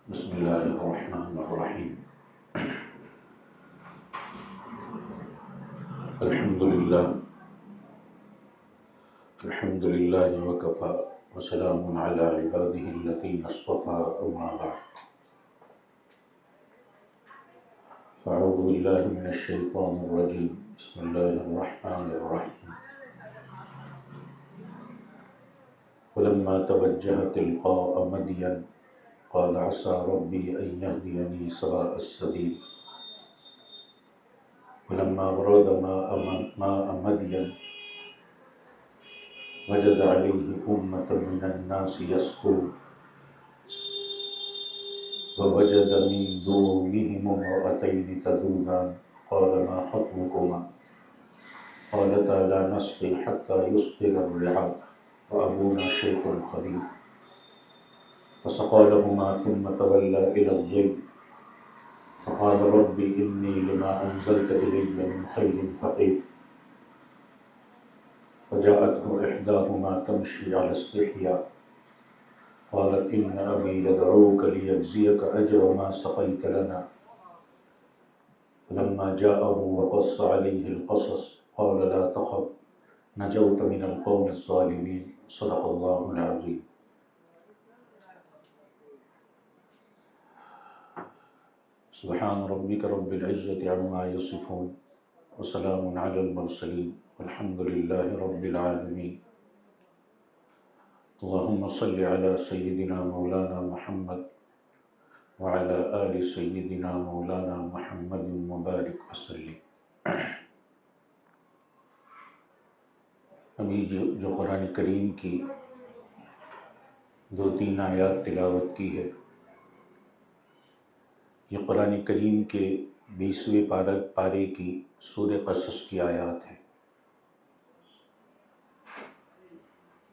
بسم اللہ الرحمن الرحیم الحمد للہ وکفی وسلام علی عبادہ الذین اصطفی اما بعد فاعوذ باللہ من الشیطان الرجیم بسم اللہ الرحمن الرحیم ولما توجہ تلقاء مدین قال عسى ربي أن يهديني سواء السبيل ولما ورد ماء مدين وجد عليه أمة من الناس يسقون ووجد من دونهم امرأتين تذودان قال ما خطبكما قالتا لا نسقي حتى يصدر الرعاء وأبونا شيخ خبير فسقى لهما ثم تولى إلى الظل فقال رب إني لما أنزلت إلي من خير فقير فجاءته إحداهما تمشي على استحياء قالت إن أبي يدعوك ليجزيك أجر ما سقيت لنا فلما جاءه وقص عليه القصص قال لا تخف نجوت من القوم الظالمين صدق الله العظيم. سبحان ربک رب العزة عما یصفون وسلام علی المرسلین والحمد للہ رب العالمین. اللہم صل علی سیدنا مولانا محمد وعلی آل سیدنا مولانا محمد مبارک وسلم. ابھی جو قرآن کریم کی 2-3 آیات تلاوت کی ہے، یہ قرآن کریم کے 20ویں پارے کی سورہ قصص کی آیات ہیں.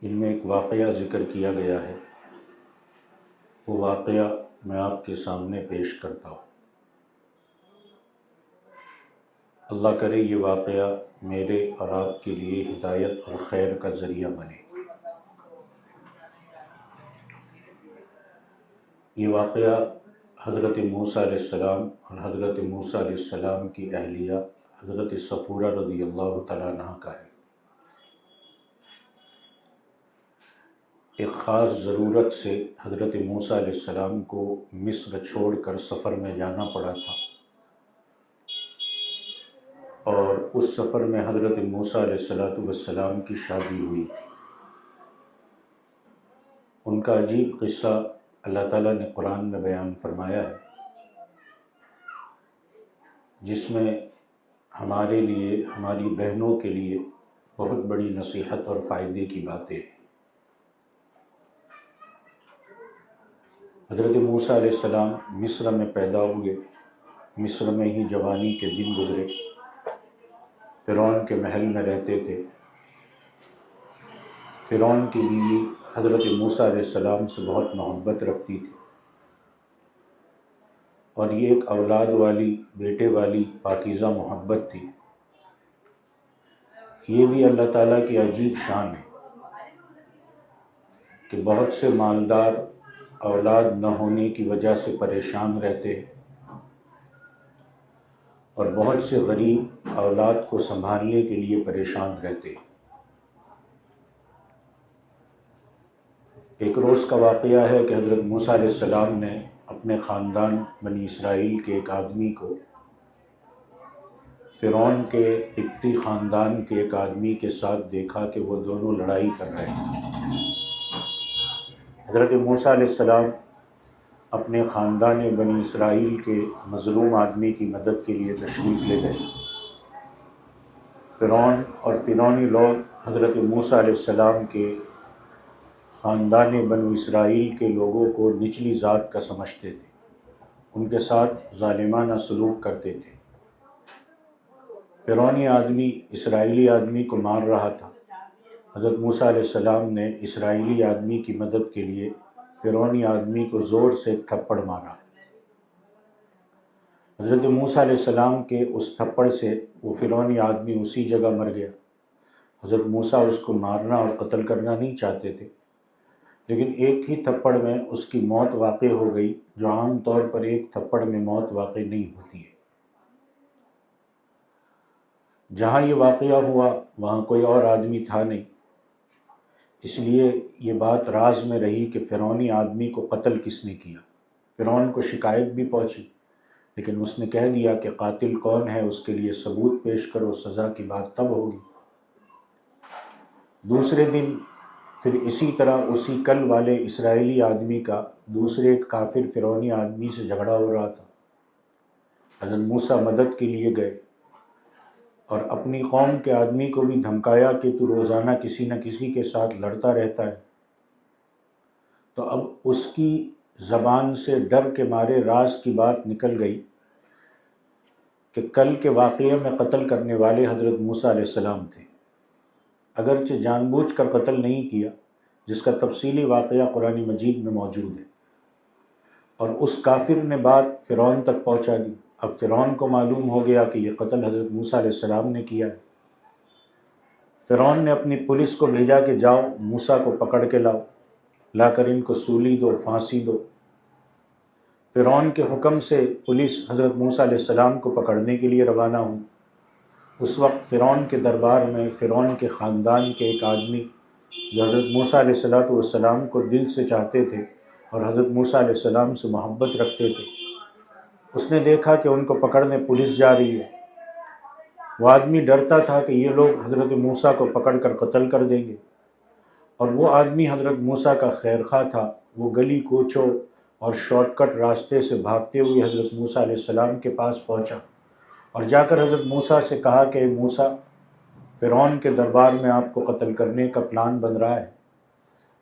ان میں ایک واقعہ ذکر کیا گیا ہے، وہ واقعہ میں آپ کے سامنے پیش کرتا ہوں. اللہ کرے یہ واقعہ میرے اور آپ کے لیے ہدایت اور خیر کا ذریعہ بنے. یہ واقعہ حضرت موسیٰ علیہ السلام اور حضرت موسیٰ علیہ السلام کی اہلیہ حضرت صفورہ رضی اللہ تعالیٰ عنہ کا ہے. ایک خاص ضرورت سے حضرت موسیٰ علیہ السلام کو مصر چھوڑ کر سفر میں جانا پڑا تھا، اور اس سفر میں حضرت موسیٰ علیہ السلام کی شادی ہوئی. ان کا عجیب قصہ اللہ تعالیٰ نے قرآن میں بیان فرمایا ہے، جس میں ہمارے لیے، ہماری بہنوں کے لیے بہت بڑی نصیحت اور فائدے کی باتیں ہیں. حضرت موسیٰ علیہ السلام مصر میں پیدا ہوئے، مصر میں ہی جوانی کے دن گزرے، فرعون کے محل میں رہتے تھے. فرعون کی بیوی حضرت موسیٰ علیہ السلام سے بہت محبت رکھتی تھی، اور یہ ایک اولاد والی، بیٹے والی پاکیزہ محبت تھی. یہ بھی اللہ تعالیٰ کی عجیب شان ہے کہ بہت سے مالدار اولاد نہ ہونے کی وجہ سے پریشان رہتے ہیں، اور بہت سے غریب اولاد کو سنبھالنے کے لیے پریشان رہتے ہیں. ایک روز کا واقعہ ہے کہ حضرت موسیٰ علیہ السلام نے اپنے خاندان بنی اسرائیل کے ایک آدمی کو فرعون کے قبطی خاندان کے ایک آدمی کے ساتھ دیکھا کہ وہ دونوں لڑائی کر رہے ہیں. حضرت موسیٰ علیہ السلام اپنے خاندان بنی اسرائیل کے مظلوم آدمی کی مدد کے لیے تشریف لے گئے. فرعون اور فرعونی لوگ حضرت موسیٰ علیہ السلام کے خاندان بنو اسرائیل کے لوگوں کو نچلی ذات کا سمجھتے تھے، ان کے ساتھ ظالمانہ سلوک کرتے تھے. فرعونی آدمی اسرائیلی آدمی کو مار رہا تھا. حضرت موسیٰ علیہ السلام نے اسرائیلی آدمی کی مدد کے لیے فرعونی آدمی کو زور سے ایک تھپڑ مارا. حضرت موسیٰ علیہ السلام کے اس تھپڑ سے وہ فرعونی آدمی اسی جگہ مر گیا. حضرت موسیٰ اس کو مارنا اور قتل کرنا نہیں چاہتے تھے، لیکن ایک ہی تھپڑ میں اس کی موت واقع ہو گئی، جو عام طور پر ایک تھپڑ میں موت واقع نہیں ہوتی ہے۔ جہاں یہ واقعہ ہوا وہاں کوئی اور آدمی تھا نہیں، اس لیے یہ بات راز میں رہی کہ فرعونی آدمی کو قتل کس نے کیا۔ فرعون کو شکایت بھی پہنچی، لیکن اس نے کہہ دیا کہ قاتل کون ہے، اس کے لیے ثبوت پیش کرو، سزا کی بات تب ہوگی۔ دوسرے دن پھر اسی طرح اسی کل والے اسرائیلی آدمی کا دوسرے کافر فرعونی آدمی سے جھگڑا ہو رہا تھا۔ حضرت موسیٰ مدد کے لیے گئے اور اپنی قوم کے آدمی کو بھی دھمکایا کہ تو روزانہ کسی نہ کسی کے ساتھ لڑتا رہتا ہے۔ تو اب اس کی زبان سے ڈر کے مارے راز کی بات نکل گئی کہ کل کے واقعے میں قتل کرنے والے حضرت موسیٰ علیہ السلام تھے، اگرچہ جان بوجھ کر قتل نہیں کیا، جس کا تفصیلی واقعہ قرآن مجید میں موجود ہے۔ اور اس کافر نے بات فرعون تک پہنچا دی۔ اب فرعون کو معلوم ہو گیا کہ یہ قتل حضرت موسیٰ علیہ السلام نے کیا ہے۔ فرعون نے اپنی پولیس کو بھیجا کہ جاؤ موسیٰ کو پکڑ کے لاؤ، لا کر ان کو سولی دو، پھانسی دو۔ فرعون کے حکم سے پولیس حضرت موسیٰ علیہ السلام کو پکڑنے کے لیے روانہ ہوئی۔ اس وقت فرعون کے دربار میں فرعون کے خاندان کے ایک آدمی جو حضرت موسیٰ علیہ السلام کو دل سے چاہتے تھے اور حضرت موسیٰ علیہ السلام سے محبت رکھتے تھے، اس نے دیکھا کہ ان کو پکڑنے پولیس جا رہی ہے۔ وہ آدمی ڈرتا تھا کہ یہ لوگ حضرت موسیٰ کو پکڑ کر قتل کر دیں گے، اور وہ آدمی حضرت موسیٰ کا خیر خواہ تھا۔ وہ گلی کوچوں اور شارٹ کٹ راستے سے بھاگتے ہوئے حضرت موسیٰ علیہ السلام کے پاس پہنچا اور جا کر حضرت موسیٰ سے کہا کہ موسیٰ، فرعون کے دربار میں آپ کو قتل کرنے کا پلان بن رہا ہے،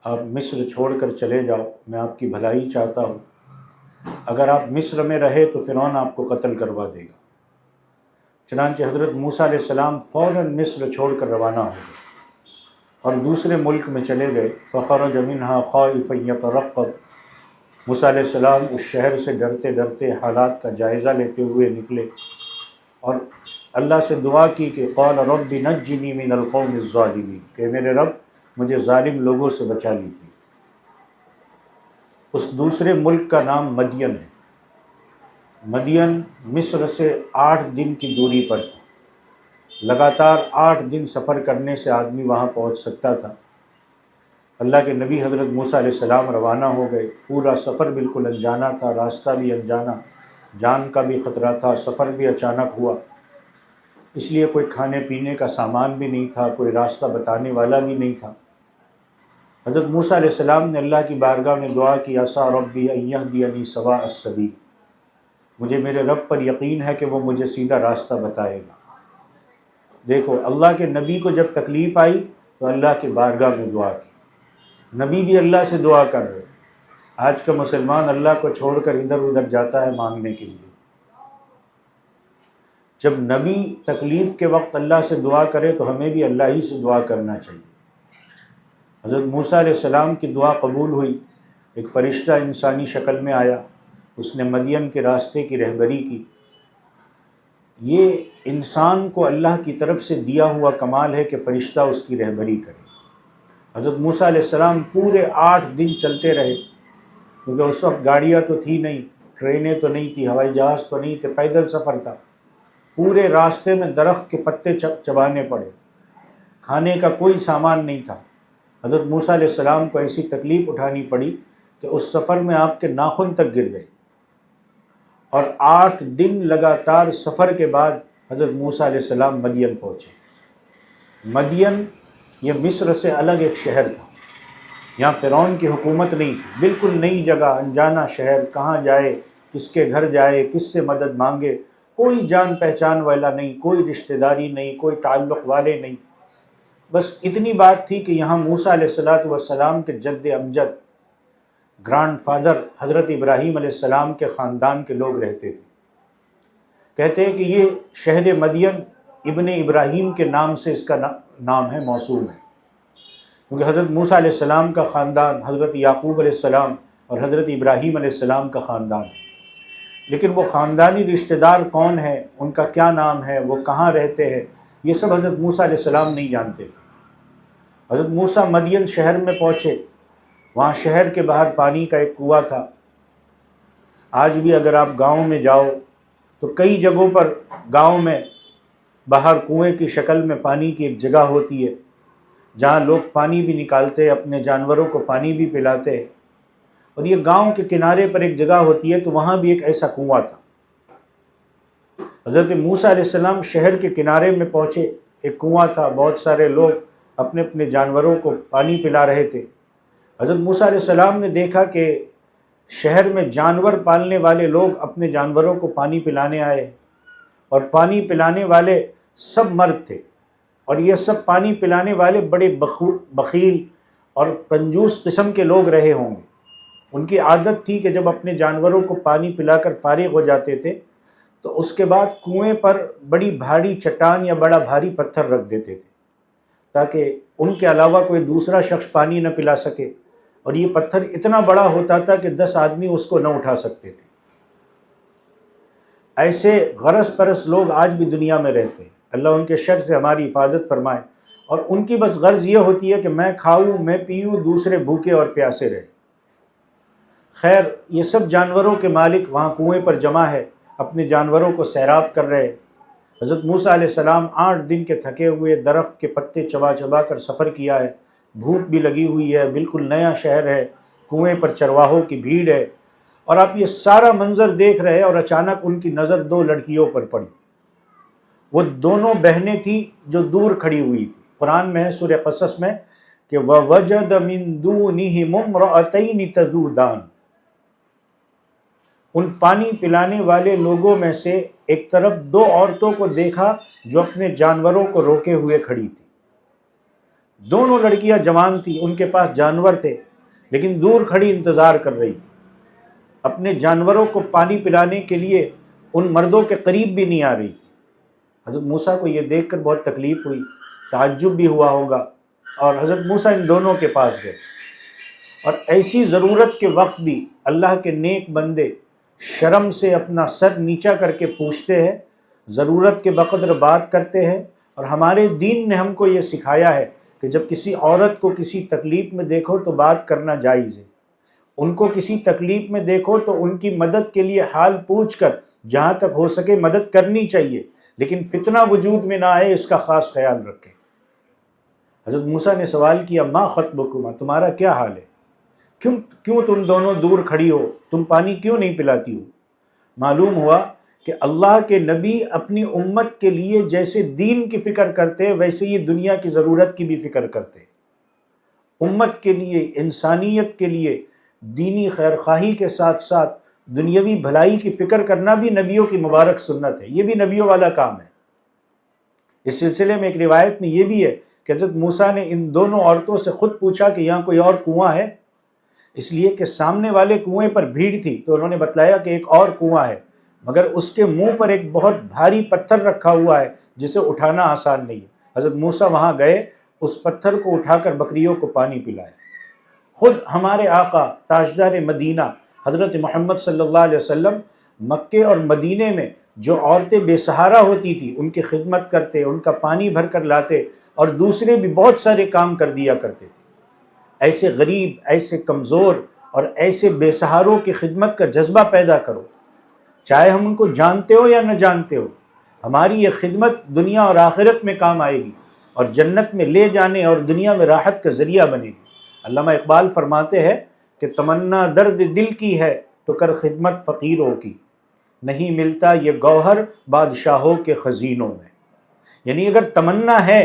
آپ مصر چھوڑ کر چلے جاؤ، میں آپ کی بھلائی چاہتا ہوں۔ اگر آپ مصر میں رہے تو فرعون آپ کو قتل کروا دے گا۔ چنانچہ حضرت موسیٰ علیہ السلام فوراً مصر چھوڑ کر روانہ ہو گئے اور دوسرے ملک میں چلے گئے۔ فخرج منہا خائفا یترقب، موسیٰ علیہ السلام اس شہر سے ڈرتے ڈرتے حالات کا جائزہ لیتے ہوئے نکلے اور اللہ سے دعا کی کہ قال رب نجنی من القوم الظالمین، کہ میرے رب مجھے ظالم لوگوں سے بچا لیجیے۔ اس دوسرے ملک کا نام مدین ہے۔ مدین مصر سے 8 دن کی دوری پر تھا۔ لگاتار 8 دن سفر کرنے سے آدمی وہاں پہنچ سکتا تھا۔ اللہ کے نبی حضرت موسیٰ علیہ السلام روانہ ہو گئے۔ پورا سفر بالکل انجانا تھا، راستہ بھی انجانا، جان کا بھی خطرہ تھا، سفر بھی اچانک ہوا، اس لیے کوئی کھانے پینے کا سامان بھی نہیں تھا، کوئی راستہ بتانے والا بھی نہیں تھا۔ حضرت موسیٰ علیہ السلام نے اللہ کی بارگاہ میں دعا کی، عسیٰ ربی ان یہدینی سواء السبیل، مجھے میرے رب پر یقین ہے کہ وہ مجھے سیدھا راستہ بتائے گا۔ دیکھو، اللہ کے نبی کو جب تکلیف آئی تو اللہ کی بارگاہ میں دعا کی، نبی بھی اللہ سے دعا کر رہے۔ آج کا مسلمان اللہ کو چھوڑ کر ادھر ادھر جاتا ہے مانگنے کے لیے۔ جب نبی تکلیف کے وقت اللہ سے دعا کرے تو ہمیں بھی اللہ ہی سے دعا کرنا چاہیے۔ حضرت موسیٰ علیہ السلام کی دعا قبول ہوئی، ایک فرشتہ انسانی شکل میں آیا، اس نے مدین کے راستے کی رہبری کی۔ یہ انسان کو اللہ کی طرف سے دیا ہوا کمال ہے کہ فرشتہ اس کی رہبری کرے۔ حضرت موسیٰ علیہ السلام پورے 8 دن چلتے رہے، کیونکہ اس وقت گاڑیاں تو تھی نہیں، ٹرینیں تو نہیں تھی، ہوائی جہاز تو نہیں تھے، پیدل سفر تھا۔ پورے راستے میں درخت کے پتے چبانے پڑے، کھانے کا کوئی سامان نہیں تھا۔ حضرت موسیٰ علیہ السلام کو ایسی تکلیف اٹھانی پڑی کہ اس سفر میں آپ کے ناخن تک گر گئے، اور 8 دن لگاتار سفر کے بعد حضرت موسیٰ علیہ السلام مدین پہنچے۔ مدین یہ مصر سے الگ ایک شہر تھا، یہاں فرعون کی حکومت نہیں تھی، بالکل نئی جگہ، انجانا شہر، کہاں جائے، کس کے گھر جائے، کس سے مدد مانگے، کوئی جان پہچان والا نہیں، کوئی رشتہ داری نہیں، کوئی تعلق والے نہیں۔ بس اتنی بات تھی کہ یہاں موسیٰ علیہ السلام کے جد امجد، گرانڈ فادر حضرت ابراہیم علیہ السلام کے خاندان کے لوگ رہتے تھے۔ کہتے ہیں کہ یہ شہر مدین ابن ابراہیم کے نام سے اس کا نام ہے، موسوم ہے، کیونکہ حضرت موسیٰ علیہ السلام کا خاندان حضرت یعقوب علیہ السلام اور حضرت ابراہیم علیہ السلام کا خاندان ہے۔ لیکن وہ خاندانی رشتہ دار کون ہے، ان کا کیا نام ہے، وہ کہاں رہتے ہیں، یہ سب حضرت موسیٰ علیہ السلام نہیں جانتے تھے۔ حضرت موسیٰ مدین شہر میں پہنچے، وہاں شہر کے باہر پانی کا ایک کنواں تھا۔ آج بھی اگر آپ گاؤں میں جاؤ تو کئی جگہوں پر گاؤں میں باہر کنویں کی شکل میں پانی کی ایک جگہ ہوتی ہے جہاں لوگ پانی بھی نکالتے، اپنے جانوروں کو پانی بھی پلاتے۔ اور یہ گاؤں کے کنارے پر ایک جگہ ہوتی ہے، تو وہاں بھی ایک ایسا کنواں تھا۔ حضرت موسیٰ علیہ السلام شہر کے کنارے میں پہنچے، ایک کنواں تھا، بہت سارے لوگ اپنے اپنے جانوروں کو پانی پلا رہے تھے۔ حضرت موسیٰ علیہ السلام نے دیکھا کہ شہر میں جانور پالنے والے لوگ اپنے جانوروں کو پانی پلانے آئے، اور پانی پلانے والے سب مرد تھے، اور یہ سب پانی پلانے والے بڑے بخیل اور کنجوس قسم کے لوگ رہے ہوں گے۔ ان کی عادت تھی کہ جب اپنے جانوروں کو پانی پلا کر فارغ ہو جاتے تھے تو اس کے بعد کنویں پر بڑی بھاری چٹان یا بڑا بھاری پتھر رکھ دیتے تھے تاکہ ان کے علاوہ کوئی دوسرا شخص پانی نہ پلا سکے، اور یہ پتھر اتنا بڑا ہوتا تھا کہ 10 آدمی اس کو نہ اٹھا سکتے تھے۔ ایسے غرض پرست لوگ آج بھی دنیا میں رہتے ہیں، اللہ ان کے شر سے ہماری حفاظت فرمائے، اور ان کی بس غرض یہ ہوتی ہے کہ میں کھاؤں، میں پیوں، دوسرے بھوکے اور پیاسے رہیں۔ خیر، یہ سب جانوروں کے مالک وہاں کنویں پر جمع ہے، اپنے جانوروں کو سیراب کر رہے۔ حضرت موسیٰ علیہ السلام 8 دن کے تھکے ہوئے درخت کے پتے چبا چبا کر سفر کیا ہے، بھوک بھی لگی ہوئی ہے، بالکل نیا شہر ہے، کنویں پر چرواہوں کی بھیڑ ہے، اور آپ یہ سارا منظر دیکھ رہے، اور اچانک ان کی نظر 2 لڑکیوں پر پڑی۔ وہ دونوں بہنیں تھیں جو دور کھڑی ہوئی تھی۔ قرآن میں ہے سورہ قصص میں کہ وَوَجَدَ مِن دُونِهِمُ امْرَأَتَيْنِ تَذُودَانِ، ان پانی پلانے والے لوگوں میں سے ایک طرف 2 عورتوں کو دیکھا جو اپنے جانوروں کو روکے ہوئے کھڑی تھی۔ دونوں لڑکیاں جوان تھیں، ان کے پاس جانور تھے، لیکن دور کھڑی انتظار کر رہی تھی، اپنے جانوروں کو پانی پلانے کے لیے ان مردوں کے قریب بھی نہیں آ رہی تھی۔ حضرت موسیٰ کو یہ دیکھ کر بہت تکلیف ہوئی، تعجب بھی ہوا ہوگا، اور حضرت موسیٰ ان دونوں کے پاس گئے، اور ایسی ضرورت کے وقت بھی اللہ کے نیک بندے شرم سے اپنا سر نیچا کر کے پوچھتے ہیں، ضرورت کے بقدر بات کرتے ہیں۔ اور ہمارے دین نے ہم کو یہ سکھایا ہے کہ جب کسی عورت کو کسی تکلیف میں دیکھو تو بات کرنا جائز ہے، ان کو کسی تکلیف میں دیکھو تو ان کی مدد کے لیے حال پوچھ کر جہاں تک ہو سکے مدد کرنی چاہیے، لیکن فتنہ وجود میں نہ آئے، اس کا خاص خیال رکھیں۔ حضرت موسیٰ نے سوال کیا ما خطبکما، تمہارا کیا حال ہے، کیوں تم دونوں دور کھڑی ہو، تم پانی کیوں نہیں پلاتی ہو؟ معلوم ہوا کہ اللہ کے نبی اپنی امت کے لیے جیسے دین کی فکر کرتے ویسے یہ دنیا کی ضرورت کی بھی فکر کرتے۔ امت کے لیے، انسانیت کے لیے دینی خیرخواہی کے ساتھ ساتھ دنیاوی بھلائی کی فکر کرنا بھی نبیوں کی مبارک سنت ہے، یہ بھی نبیوں والا کام ہے۔ اس سلسلے میں ایک روایت میں یہ بھی ہے کہ حضرت موسیٰ نے ان دونوں عورتوں سے خود پوچھا کہ یہاں کوئی اور کنواں ہے، اس لیے کہ سامنے والے کنویں پر بھیڑ تھی، تو انہوں نے بتلایا کہ ایک اور کنواں ہے، مگر اس کے منہ پر ایک بہت بھاری پتھر رکھا ہوا ہے جسے اٹھانا آسان نہیں ہے۔ حضرت موسیٰ وہاں گئے، اس پتھر کو اٹھا کر بکریوں کو پانی پلایا۔ خود ہمارے آقا تاجدار مدینہ حضرت محمد صلی اللہ علیہ وسلم مکے اور مدینے میں جو عورتیں بے سہارا ہوتی تھیں ان کی خدمت کرتے، ان کا پانی بھر کر لاتے، اور دوسرے بھی بہت سارے کام کر دیا کرتے تھے۔ ایسے غریب، ایسے کمزور اور ایسے بے سہاروں کی خدمت کا جذبہ پیدا کرو، چاہے ہم ان کو جانتے ہو یا نہ جانتے ہو۔ ہماری یہ خدمت دنیا اور آخرت میں کام آئے گی، اور جنت میں لے جانے اور دنیا میں راحت کا ذریعہ بنے گی۔ علامہ اقبال فرماتے ہیں کہ تمنا درد دل کی ہے تو کر خدمت فقیروں کی، نہیں ملتا یہ گوہر بادشاہوں کے خزینوں میں۔ یعنی اگر تمنا ہے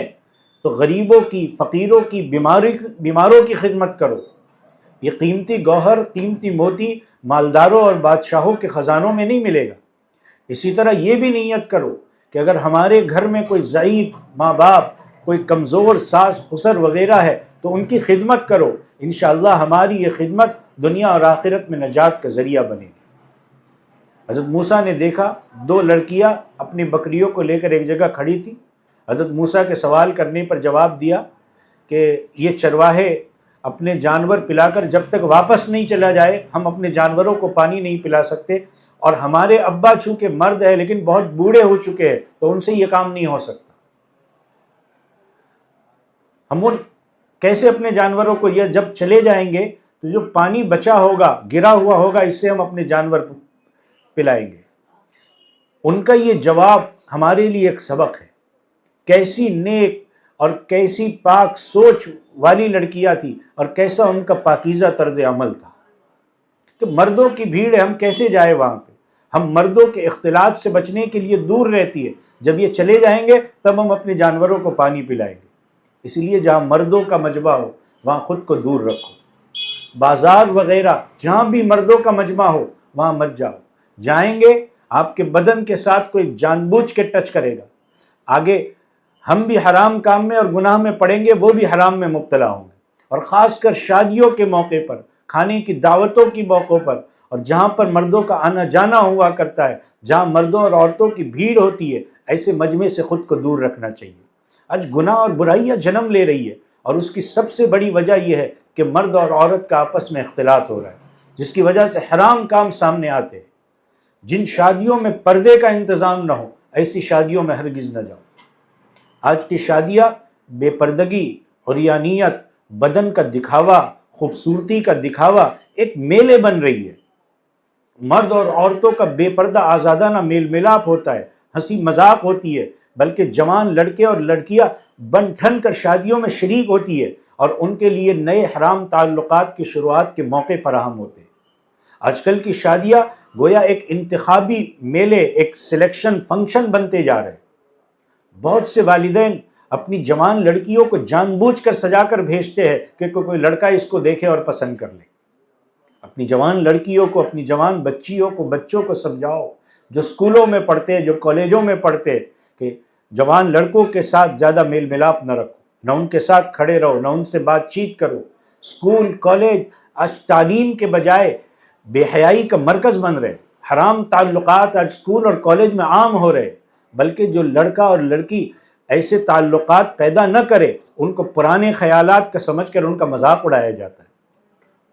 تو غریبوں کی، فقیروں کی، بیماروں کی خدمت کرو۔ یہ قیمتی گوہر، قیمتی موتی مالداروں اور بادشاہوں کے خزانوں میں نہیں ملے گا۔ اسی طرح یہ بھی نیت کرو کہ اگر ہمارے گھر میں کوئی ضعیف ماں باپ، کوئی کمزور ساس خسر وغیرہ ہے تو ان کی خدمت کرو، انشاءاللہ ہماری یہ خدمت دنیا اور آخرت میں نجات کا ذریعہ بنے گی۔ حضرت موسیٰ نے دیکھا 2 لڑکیاں اپنی بکریوں کو لے کر ایک جگہ کھڑی تھی۔ حضرت موسیٰ کے سوال کرنے پر جواب دیا کہ یہ چرواہے اپنے جانور پلا کر جب تک واپس نہیں چلا جائے ہم اپنے جانوروں کو پانی نہیں پلا سکتے، اور ہمارے ابا چونکہ مرد ہے لیکن بہت بوڑھے ہو چکے ہیں تو ان سے یہ کام نہیں ہو سکتا۔ ہم کیسے اپنے جانوروں کو، یہ جب چلے جائیں گے تو جو پانی بچا ہوگا، گرا ہوا ہوگا، اس سے ہم اپنے جانور کو پلائیں گے۔ ان کا یہ جواب ہمارے لیے ایک سبق ہے۔ کیسی نیک اور کیسی پاک سوچ والی لڑکیاں تھی، اور کیسا ان کا پاکیزہ طرز عمل تھا کہ مردوں کی بھیڑ ہے، ہم کیسے جائیں وہاں پہ؟ ہم مردوں کے اختلاط سے بچنے کے لیے دور رہتی ہے، جب یہ چلے جائیں گے تب ہم اپنے جانوروں کو پانی پلائیں گے۔ اس لیے جہاں مردوں کا مجمع ہو وہاں خود کو دور رکھو۔ بازار وغیرہ جہاں بھی مردوں کا مجمع ہو وہاں مت جاؤ۔ جائیں گے آپ کے بدن کے ساتھ کوئی جان بوجھ کے ٹچ کرے گا، آگے ہم بھی حرام کام میں اور گناہ میں پڑیں گے، وہ بھی حرام میں مبتلا ہوں گے۔ اور خاص کر شادیوں کے موقع پر، کھانے کی دعوتوں کی موقعوں پر، اور جہاں پر مردوں کا آنا جانا ہوا کرتا ہے، جہاں مردوں اور عورتوں کی بھیڑ ہوتی ہے، ایسے مجمع سے خود کو دور رکھنا چاہیے۔ آج گناہ اور برائیاں جنم لے رہی ہے، اور اس کی سب سے بڑی وجہ یہ ہے کہ مرد اور عورت کا آپس میں اختلاط ہو رہا ہے، جس کی وجہ سے حرام کام سامنے آتے ہیں۔ جن شادیوں میں پردے کا انتظام نہ ہو، ایسی شادیوں میں ہرگز نہ جاؤ۔ آج کی شادیاں بے پردگی، عریانیت، بدن کا دکھاوا، خوبصورتی کا دکھاوا، ایک میلے بن رہی ہے۔ مرد اور عورتوں کا بے پردہ آزادانہ میل ملاپ ہوتا ہے، ہنسی مذاق ہوتی ہے، بلکہ جوان لڑکے اور لڑکیاں بن ٹھن کر شادیوں میں شریک ہوتی ہے، اور ان کے لیے نئے حرام تعلقات کی شروعات کے موقع فراہم ہوتے ہیں۔ آج کل کی شادیاں گویا ایک انتخابی میلے، ایک سلیکشن فنکشن بنتے جا رہے ہیں۔ بہت سے والدین اپنی جوان لڑکیوں کو جان بوجھ کر سجا کر بھیجتے ہیں کہ کوئی لڑکا اس کو دیکھے اور پسند کر لے۔ اپنی جوان لڑکیوں کو، اپنی جوان بچیوں کو، بچوں کو سمجھاؤ جو اسکولوں میں پڑھتے، جو کالجوں میں پڑھتے، کہ جوان لڑکوں کے ساتھ زیادہ میل ملاپ نہ رکھو، نہ ان کے ساتھ کھڑے رہو، نہ ان سے بات چیت کرو۔ اسکول، کالج آج تعلیم کے بجائے بے حیائی کا مرکز بن رہے، حرام تعلقات آج اسکول اور کالج میں عام ہو رہے، بلکہ جو لڑکا اور لڑکی ایسے تعلقات پیدا نہ کرے، ان کو پرانے خیالات کا سمجھ کر ان کا مذاق اڑایا جاتا ہے۔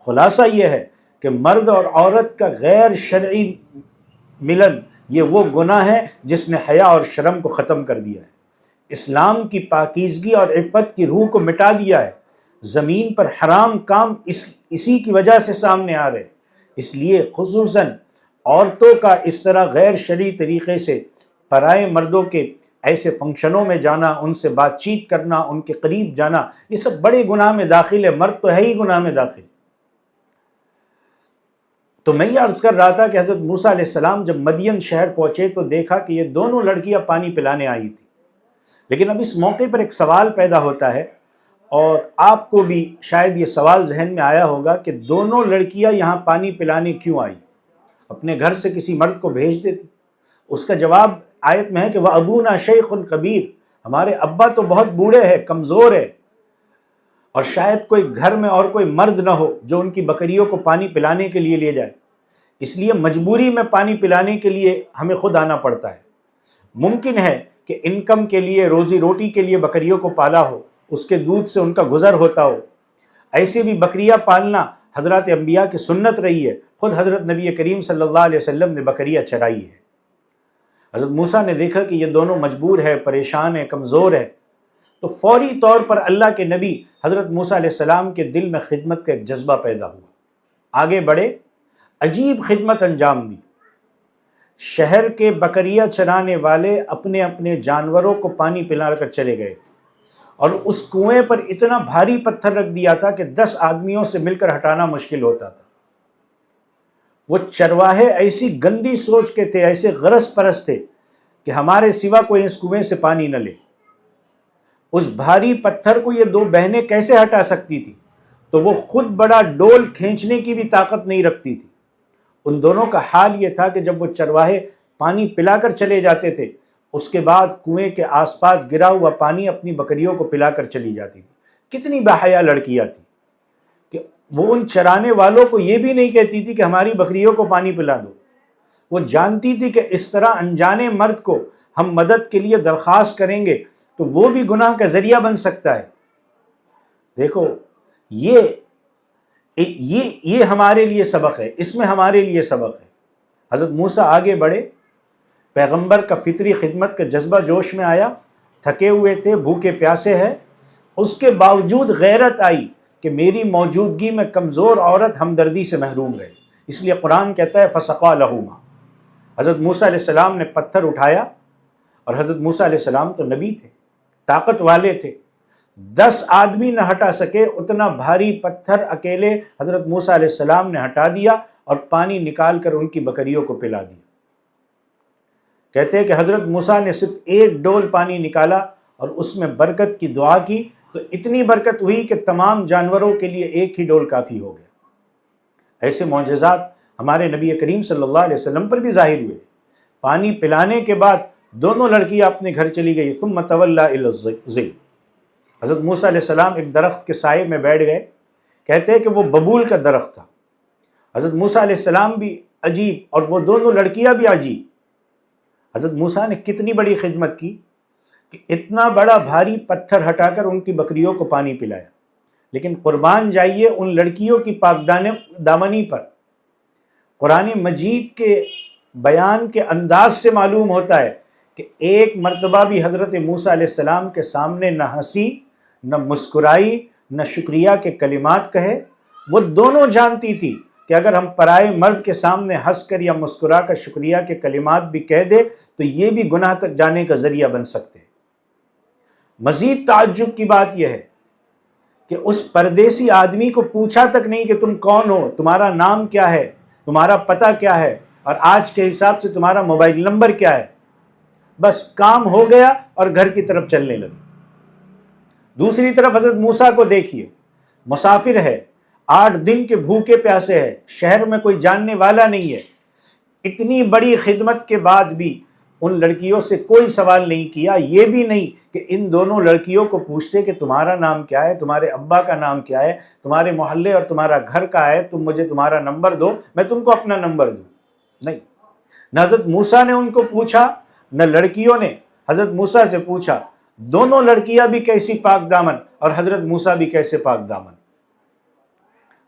خلاصہ یہ ہے کہ مرد اور عورت کا غیر شرعی ملن یہ وہ گناہ ہے جس نے حیا اور شرم کو ختم کر دیا ہے، اسلام کی پاکیزگی اور عفت کی روح کو مٹا دیا ہے۔ زمین پر حرام کام اسی کی وجہ سے سامنے آ رہے، اس لیے خصوصاً عورتوں کا اس طرح غیر شرعی طریقے سے پرائے مردوں کے ایسے فنکشنوں میں جانا، ان سے بات چیت کرنا، ان کے قریب جانا، یہ سب بڑے گناہ میں داخل ہے۔ مرد تو ہے ہی گناہ میں داخل۔ تو میں یہ عرض کر رہا تھا کہ حضرت موسیٰ علیہ السلام جب مدین شہر پہنچے تو دیکھا کہ یہ دونوں لڑکیاں پانی پلانے آئی تھی، لیکن اب اس موقع پر ایک سوال پیدا ہوتا ہے، اور آپ کو بھی شاید یہ سوال ذہن میں آیا ہوگا کہ دونوں لڑکیاں یہاں پانی پلانے کیوں آئی؟ اپنے گھر سے کسی مرد کو بھیج دیتی۔ اس کا جواب آیت میں ہے کہ وَأَبُونَا شَيْخٌ کبیر، ہمارے ابا تو بہت بوڑھے ہیں، کمزور ہے، اور شاید کوئی گھر میں اور کوئی مرد نہ ہو جو ان کی بکریوں کو پانی پلانے کے لیے لے جائے، اس لیے مجبوری میں پانی پلانے کے لیے ہمیں خود آنا پڑتا ہے۔ ممکن ہے کہ انکم کے لیے، روزی روٹی کے لیے بکریوں کو پالا ہو، اس کے دودھ سے ان کا گزر ہوتا ہو۔ ایسے بھی بکریاں پالنا حضرات انبیاء کی سنت رہی ہے، خود حضرت نبی کریم صلی اللہ علیہ وسلم نے بکریاں چرائی ہے۔ حضرت موسیٰ نے دیکھا کہ یہ دونوں مجبور ہے، پریشان ہے، کمزور ہے، تو فوری طور پر اللہ کے نبی حضرت موسیٰ علیہ السلام کے دل میں خدمت کا ایک جذبہ پیدا ہوا، آگے بڑھے، عجیب خدمت انجام دی۔ شہر کے بکریاں چرانے والے اپنے اپنے جانوروں کو پانی پلا کر چلے گئے، اور اس کنویں پر اتنا بھاری پتھر رکھ دیا تھا کہ 10 آدمیوں سے مل کر ہٹانا مشکل ہوتا تھا۔ وہ چرواہے ایسی گندی سوچ کے تھے، ایسے غرض پرست تھے کہ ہمارے سوا کوئی اس کنویں سے پانی نہ لے۔ اس بھاری پتھر کو یہ 2 بہنیں کیسے ہٹا سکتی تھی؟ تو وہ خود بڑا ڈول کھینچنے کی بھی طاقت نہیں رکھتی تھی۔ ان دونوں کا حال یہ تھا کہ جب وہ چرواہے پانی پلا کر چلے جاتے تھے، اس کے بعد کنویں کے آس پاس گرا ہوا پانی اپنی بکریوں کو پلا کر چلی جاتی تھی۔ کتنی باحیا لڑکیاں تھیں کہ وہ ان چرانے والوں کو یہ بھی نہیں کہتی تھی کہ ہماری بکریوں کو پانی پلا دو۔ وہ جانتی تھی کہ اس طرح انجانے مرد کو ہم مدد کے لیے درخواست کریں گے تو وہ بھی گناہ کا ذریعہ بن سکتا ہے۔ دیکھو یہ ہمارے لیے سبق ہے، اس میں ہمارے لیے سبق ہے۔ حضرت موسیٰ آگے بڑھے، پیغمبر کا فطری خدمت کا جذبہ جوش میں آیا، تھکے ہوئے تھے، بھوکے پیاسے ہیں، اس کے باوجود غیرت آئی کہ میری موجودگی میں کمزور عورت ہمدردی سے محروم رہے، اس لیے قرآن کہتا ہے فسقا لہما۔ حضرت موسیٰ علیہ السلام نے پتھر اٹھایا، اور حضرت موسیٰ علیہ السلام تو نبی تھے، طاقت والے تھے، 10 آدمی نہ ہٹا سکے اتنا بھاری پتھر اکیلے حضرت موسیٰ علیہ السلام نے ہٹا دیا اور پانی نکال کر ان کی بکریوں کو پلا دیا۔ کہتے ہیں کہ حضرت موسیٰ نے صرف ایک ڈول پانی نکالا اور اس میں برکت کی دعا کی تو اتنی برکت ہوئی کہ تمام جانوروں کے لیے ایک ہی ڈول کافی ہو گیا۔ ایسے معجزات ہمارے نبی کریم صلی اللہ علیہ وسلم پر بھی ظاہر ہوئے۔ پانی پلانے کے بعد دونوں لڑکیاں اپنے گھر چلی گئی، ثم تولی الی الظل۔ حضرت موسیٰ علیہ السلام ایک درخت کے سائے میں بیٹھ گئے، کہتے ہیں کہ وہ ببول کا درخت تھا۔ حضرت موسیٰ علیہ السلام بھی عجیب اور وہ دونوں لڑکیاں بھی عجیب۔ حضرت موسیٰ نے کتنی بڑی خدمت کی کہ اتنا بڑا بھاری پتھر ہٹا کر ان کی بکریوں کو پانی پلایا، لیکن قربان جائیے ان لڑکیوں کی پاک دامنی پر۔ قرآن مجید کے بیان کے انداز سے معلوم ہوتا ہے کہ ایک مرتبہ بھی حضرت موسیٰ علیہ السلام کے سامنے نہ ہنسی، نہ مسکرائی، نہ شکریہ کے کلمات کہے۔ وہ دونوں جانتی تھی کہ اگر ہم پرائے مرد کے سامنے ہنس کر یا مسکرا کر شکریہ کے کلمات بھی کہہ دے تو یہ بھی گناہ تک جانے کا ذریعہ بن سکتے ہیں۔ مزید تعجب کی بات یہ ہے کہ اس پردیسی آدمی کو پوچھا تک نہیں کہ تم کون ہو، تمہارا نام کیا ہے، تمہارا پتہ کیا ہے، اور آج کے حساب سے تمہارا موبائل نمبر کیا ہے۔ بس کام ہو گیا اور گھر کی طرف چلنے لگے۔ دوسری طرف حضرت موسیٰ کو دیکھیے، مسافر ہے، 8 دن کے بھوکے پیاسے ہے، شہر میں کوئی جاننے والا نہیں ہے، اتنی بڑی خدمت کے بعد بھی ان لڑکیوں سے کوئی سوال نہیں کیا، یہ بھی نہیں کہ ان دونوں لڑکیوں کو پوچھتے کہ تمہارا نام کیا ہے، تمہارے ابا کا نام کیا ہے، تمہارے محلے اور تمہارا گھر کا ہے، تم مجھے تمہارا نمبر دو، میں تم کو اپنا نمبر دوں۔ نہیں، نہ حضرت موسیٰ نے ان کو پوچھا، نہ لڑکیوں نے حضرت موسیٰ سے پوچھا۔ دونوں لڑکیاں بھی کیسی پاک دامن اور حضرت موسیٰ بھی کیسے پاک دامن۔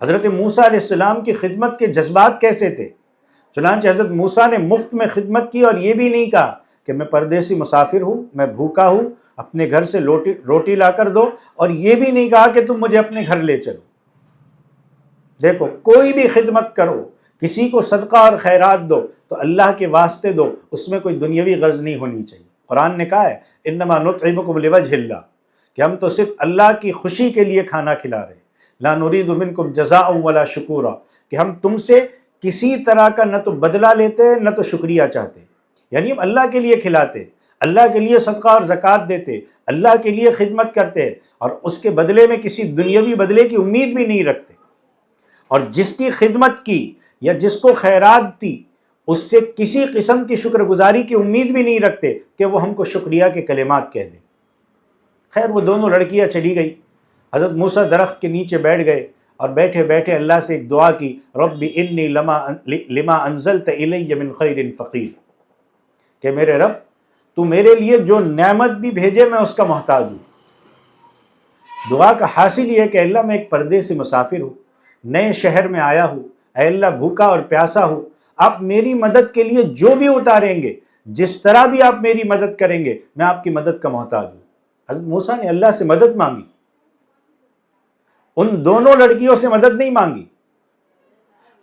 حضرت موسیٰ علیہ السلام کی خدمت کے جذبات کیسے تھے؟ چنانچہ حضرت موسیٰ نے مفت میں خدمت کی اور یہ بھی نہیں کہا کہ میں پردیسی مسافر ہوں، میں بھوکا ہوں، اپنے گھر سے روٹی لا کر دو، اور یہ بھی نہیں کہا کہ تم مجھے اپنے گھر لے چلو۔ دیکھو، کوئی بھی خدمت کرو، کسی کو صدقہ اور خیرات دو تو اللہ کے واسطے دو، اس میں کوئی دنیاوی غرض نہیں ہونی چاہیے۔ قرآن نے کہا ہے انما نطعمکم لوجہ اللہ، کہ ہم تو صرف اللہ کی خوشی کے لیے کھانا کھلا رہے ہیں، لا نرید منکم جزاء ولا شکورا، کہ ہم تم سے کسی طرح کا نہ تو بدلہ لیتے نہ تو شکریہ چاہتے، یعنی ہم اللہ کے لیے کھلاتے، اللہ کے لیے صدقہ اور زکوٰۃ دیتے، اللہ کے لیے خدمت کرتے، اور اس کے بدلے میں کسی دنیاوی بدلے کی امید بھی نہیں رکھتے۔ اور جس کی خدمت کی یا جس کو خیرات دی اس سے کسی قسم کی شکر گزاری کی امید بھی نہیں رکھتے کہ وہ ہم کو شکریہ کے کلمات کہہ دیں۔ خیر، وہ دونوں لڑکیاں چلی گئی، حضرت موسیٰ درخت کے نیچے بیٹھ گئے اور بیٹھے بیٹھے اللہ سے ایک دعا کی، رب انی لما انزلت الی من خیر فقیر، کہ میرے رب تو میرے لیے جو نعمت بھی بھیجے میں اس کا محتاج ہوں۔ دعا کا حاصل یہ ہے کہ اللہ میں ایک پردیسی مسافر ہوں، نئے شہر میں آیا ہوں، اے اللہ بھوکا اور پیاسا ہوں، آپ میری مدد کے لیے جو بھی اتاریں گے، جس طرح بھی آپ میری مدد کریں گے، میں آپ کی مدد کا محتاج ہوں۔ حضرت موسیٰ نے اللہ سے مدد مانگی، ان دونوں لڑکیوں سے مدد نہیں مانگی،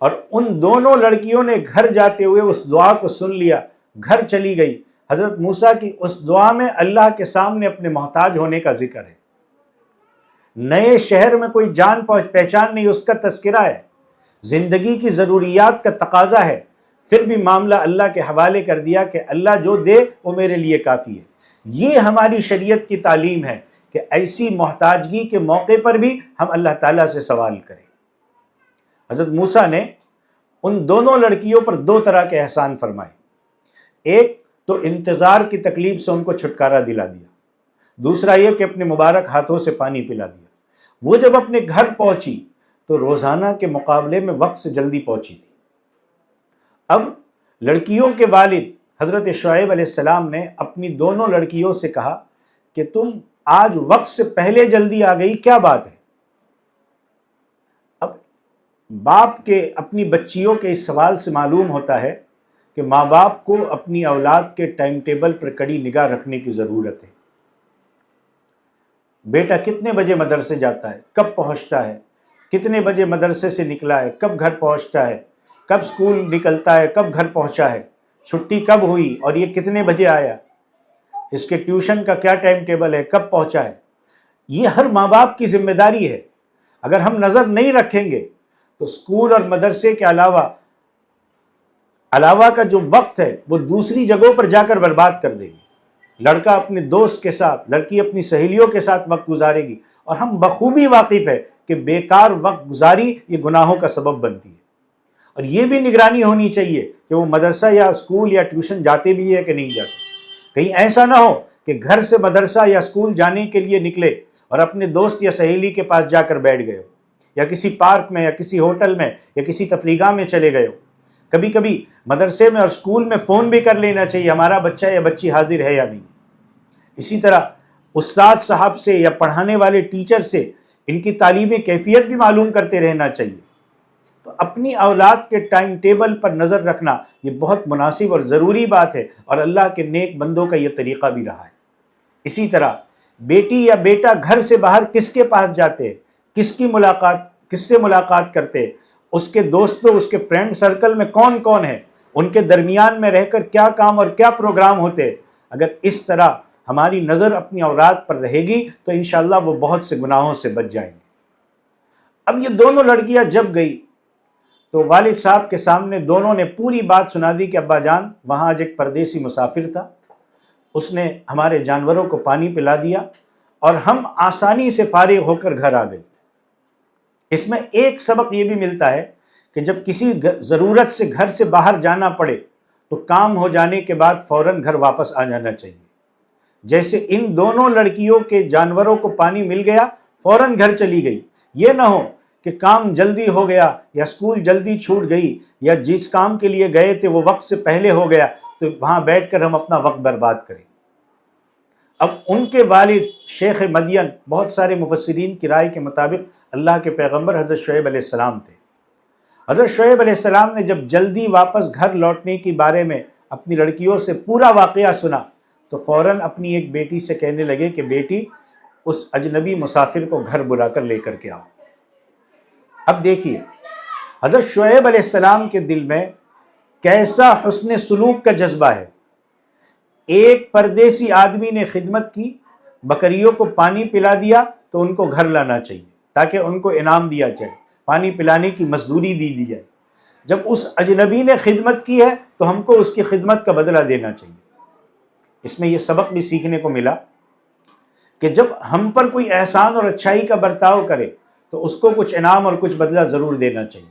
اور ان دونوں لڑکیوں نے گھر جاتے ہوئے اس دعا کو سن لیا، گھر چلی گئی۔ حضرت موسیٰ کی اس دعا میں اللہ کے سامنے اپنے محتاج ہونے کا ذکر ہے، نئے شہر میں کوئی جان پہچان نہیں، اس کا تذکرہ ہے، زندگی کی ضروریات کا تقاضا ہے، پھر بھی معاملہ اللہ کے حوالے کر دیا کہ اللہ جو دے وہ میرے لیے کافی ہے۔ یہ ہماری شریعت کی تعلیم ہے کہ ایسی محتاجگی کے موقع پر بھی ہم اللہ تعالیٰ سے سوال کریں۔ حضرت موسیٰ نے ان دونوں لڑکیوں پر 2 طرح کے احسان فرمائے، ایک تو انتظار کی تکلیف سے ان کو چھٹکارا دلا دیا، دوسرا یہ کہ اپنے مبارک ہاتھوں سے پانی پلا دیا۔ وہ جب اپنے گھر پہنچی تو روزانہ کے مقابلے میں وقت سے جلدی پہنچی تھی۔ اب لڑکیوں کے والد حضرت شعیب علیہ السلام نے اپنی دونوں لڑکیوں سے کہا کہ تم آج وقت سے پہلے جلدی آ گئی، کیا بات ہے؟ اب باپ کے اپنی بچیوں کے اس سوال سے معلوم ہوتا ہے کہ ماں باپ کو اپنی اولاد کے ٹائم ٹیبل پر کڑی نگاہ رکھنے کی ضرورت ہے۔ بیٹا کتنے بجے مدرسے جاتا ہے، کب پہنچتا ہے، کتنے بجے مدرسے سے نکلا ہے، کب گھر پہنچتا ہے، کب سکول نکلتا ہے، کب گھر پہنچا ہے، چھٹی کب ہوئی اور یہ کتنے بجے آیا، اس کے ٹیوشن کا کیا ٹائم ٹیبل ہے، کب پہنچا ہے۔ یہ ہر ماں باپ کی ذمہ داری ہے۔ اگر ہم نظر نہیں رکھیں گے تو سکول اور مدرسے کے علاوہ کا جو وقت ہے وہ دوسری جگہوں پر جا کر برباد کر دے گی۔ لڑکا اپنے دوست کے ساتھ، لڑکی اپنی سہیلیوں کے ساتھ وقت گزارے گی، اور ہم بخوبی واقف ہے کہ بیکار وقت گزاری یہ گناہوں کا سبب بنتی ہے۔ اور یہ بھی نگرانی ہونی چاہیے کہ وہ مدرسہ یا اسکول یا ٹیوشن جاتے بھی ہے کہ نہیں جاتے۔ کہیں ایسا نہ ہو کہ گھر سے مدرسہ یا اسکول جانے کے لیے نکلے اور اپنے دوست یا سہیلی کے پاس جا کر بیٹھ گئے ہو، یا کسی پارک میں یا کسی ہوٹل میں یا کسی تفریح گاہ میں چلے گئے ہو۔ کبھی کبھی مدرسے میں اور اسکول میں فون بھی کر لینا چاہیے ہمارا بچہ یا بچی حاضر ہے یا نہیں۔ اسی طرح استاد صاحب سے یا پڑھانے والے ٹیچر سے ان کی تعلیمی کیفیت بھی معلوم کرتے رہنا چاہیے۔ تو اپنی اولاد کے ٹائم ٹیبل پر نظر رکھنا یہ بہت مناسب اور ضروری بات ہے، اور اللہ کے نیک بندوں کا یہ طریقہ بھی رہا ہے۔ اسی طرح بیٹی یا بیٹا گھر سے باہر کس کے پاس جاتے، کس سے ملاقات کرتے، اس کے دوستوں، اس کے فرینڈ سرکل میں کون کون ہے، ان کے درمیان میں رہ کر کیا کام اور کیا پروگرام ہوتے، اگر اس طرح ہماری نظر اپنی اولاد پر رہے گی تو انشاءاللہ وہ بہت سے گناہوں سے بچ جائیں گے۔ اب یہ دونوں لڑکیاں جب گئی تو والد صاحب کے سامنے دونوں نے پوری بات سنا دی کہ ابا جان، وہاں آج ایک پردیسی مسافر تھا، اس نے ہمارے جانوروں کو پانی پلا دیا اور ہم آسانی سے فارغ ہو کر گھر آ گئے۔ اس میں ایک سبق یہ بھی ملتا ہے کہ جب کسی ضرورت سے گھر سے باہر جانا پڑے تو کام ہو جانے کے بعد فوراً گھر واپس آ جانا چاہیے۔ جیسے ان دونوں لڑکیوں کے جانوروں کو پانی مل گیا، فوراً گھر چلی گئی۔ یہ نہ ہو کہ کام جلدی ہو گیا یا اسکول جلدی چھوٹ گئی یا جس کام کے لیے گئے تھے وہ وقت سے پہلے ہو گیا تو وہاں بیٹھ کر ہم اپنا وقت برباد کریں۔ اب ان کے والد شیخ مدین بہت سارے مفسرین کی رائے کے مطابق اللہ کے پیغمبر حضرت شعیب علیہ السلام تھے۔ حضرت شعیب علیہ السلام نے جب جلدی واپس گھر لوٹنے کے بارے میں اپنی لڑکیوں سے پورا واقعہ سنا تو فوراً اپنی ایک بیٹی سے کہنے لگے کہ بیٹی، اس اجنبی مسافر کو گھر بلا کر لے کر کے آؤ۔ اب دیکھیے حضرت شعیب علیہ السلام کے دل میں کیسا حسن سلوک کا جذبہ ہے۔ ایک پردیسی آدمی نے خدمت کی، بکریوں کو پانی پلا دیا تو ان کو گھر لانا چاہیے تاکہ ان کو انعام دیا جائے، پانی پلانے کی مزدوری دی جائے۔ جب اس اجنبی نے خدمت کی ہے تو ہم کو اس کی خدمت کا بدلہ دینا چاہیے۔ اس میں یہ سبق بھی سیکھنے کو ملا کہ جب ہم پر کوئی احسان اور اچھائی کا برتاؤ کرے تو اس کو کچھ انعام اور کچھ بدلہ ضرور دینا چاہیے۔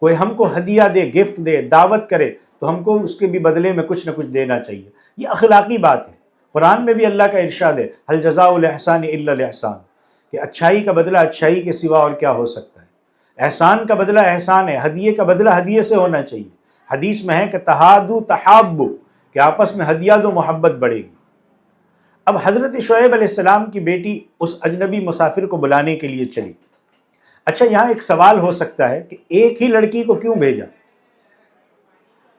کوئی ہم کو ہدیہ دے، گفٹ دے، دعوت کرے تو ہم کو اس کے بھی بدلے میں کچھ نہ کچھ دینا چاہیے۔ یہ اخلاقی بات ہے۔ قرآن میں بھی اللہ کا ارشاد ہے، هل جزاء الاحسان الا الاحسان، کہ اچھائی کا بدلہ اچھائی کے سوا اور کیا ہو سکتا ہے۔ احسان کا بدلہ احسان ہے، ہدیے کا بدلہ ہدیے سے ہونا چاہیے۔ حدیث میں ہے کہ تحادو تحابو، کہ آپس میں ہدیہ دو، محبت بڑھے گی۔ اب حضرت شعیب علیہ السلام کی بیٹی اس اجنبی مسافر کو بلانے کے لیے چلی۔ اچھا، یہاں ایک سوال ہو سکتا ہے کہ ایک ہی لڑکی کو کیوں بھیجا؟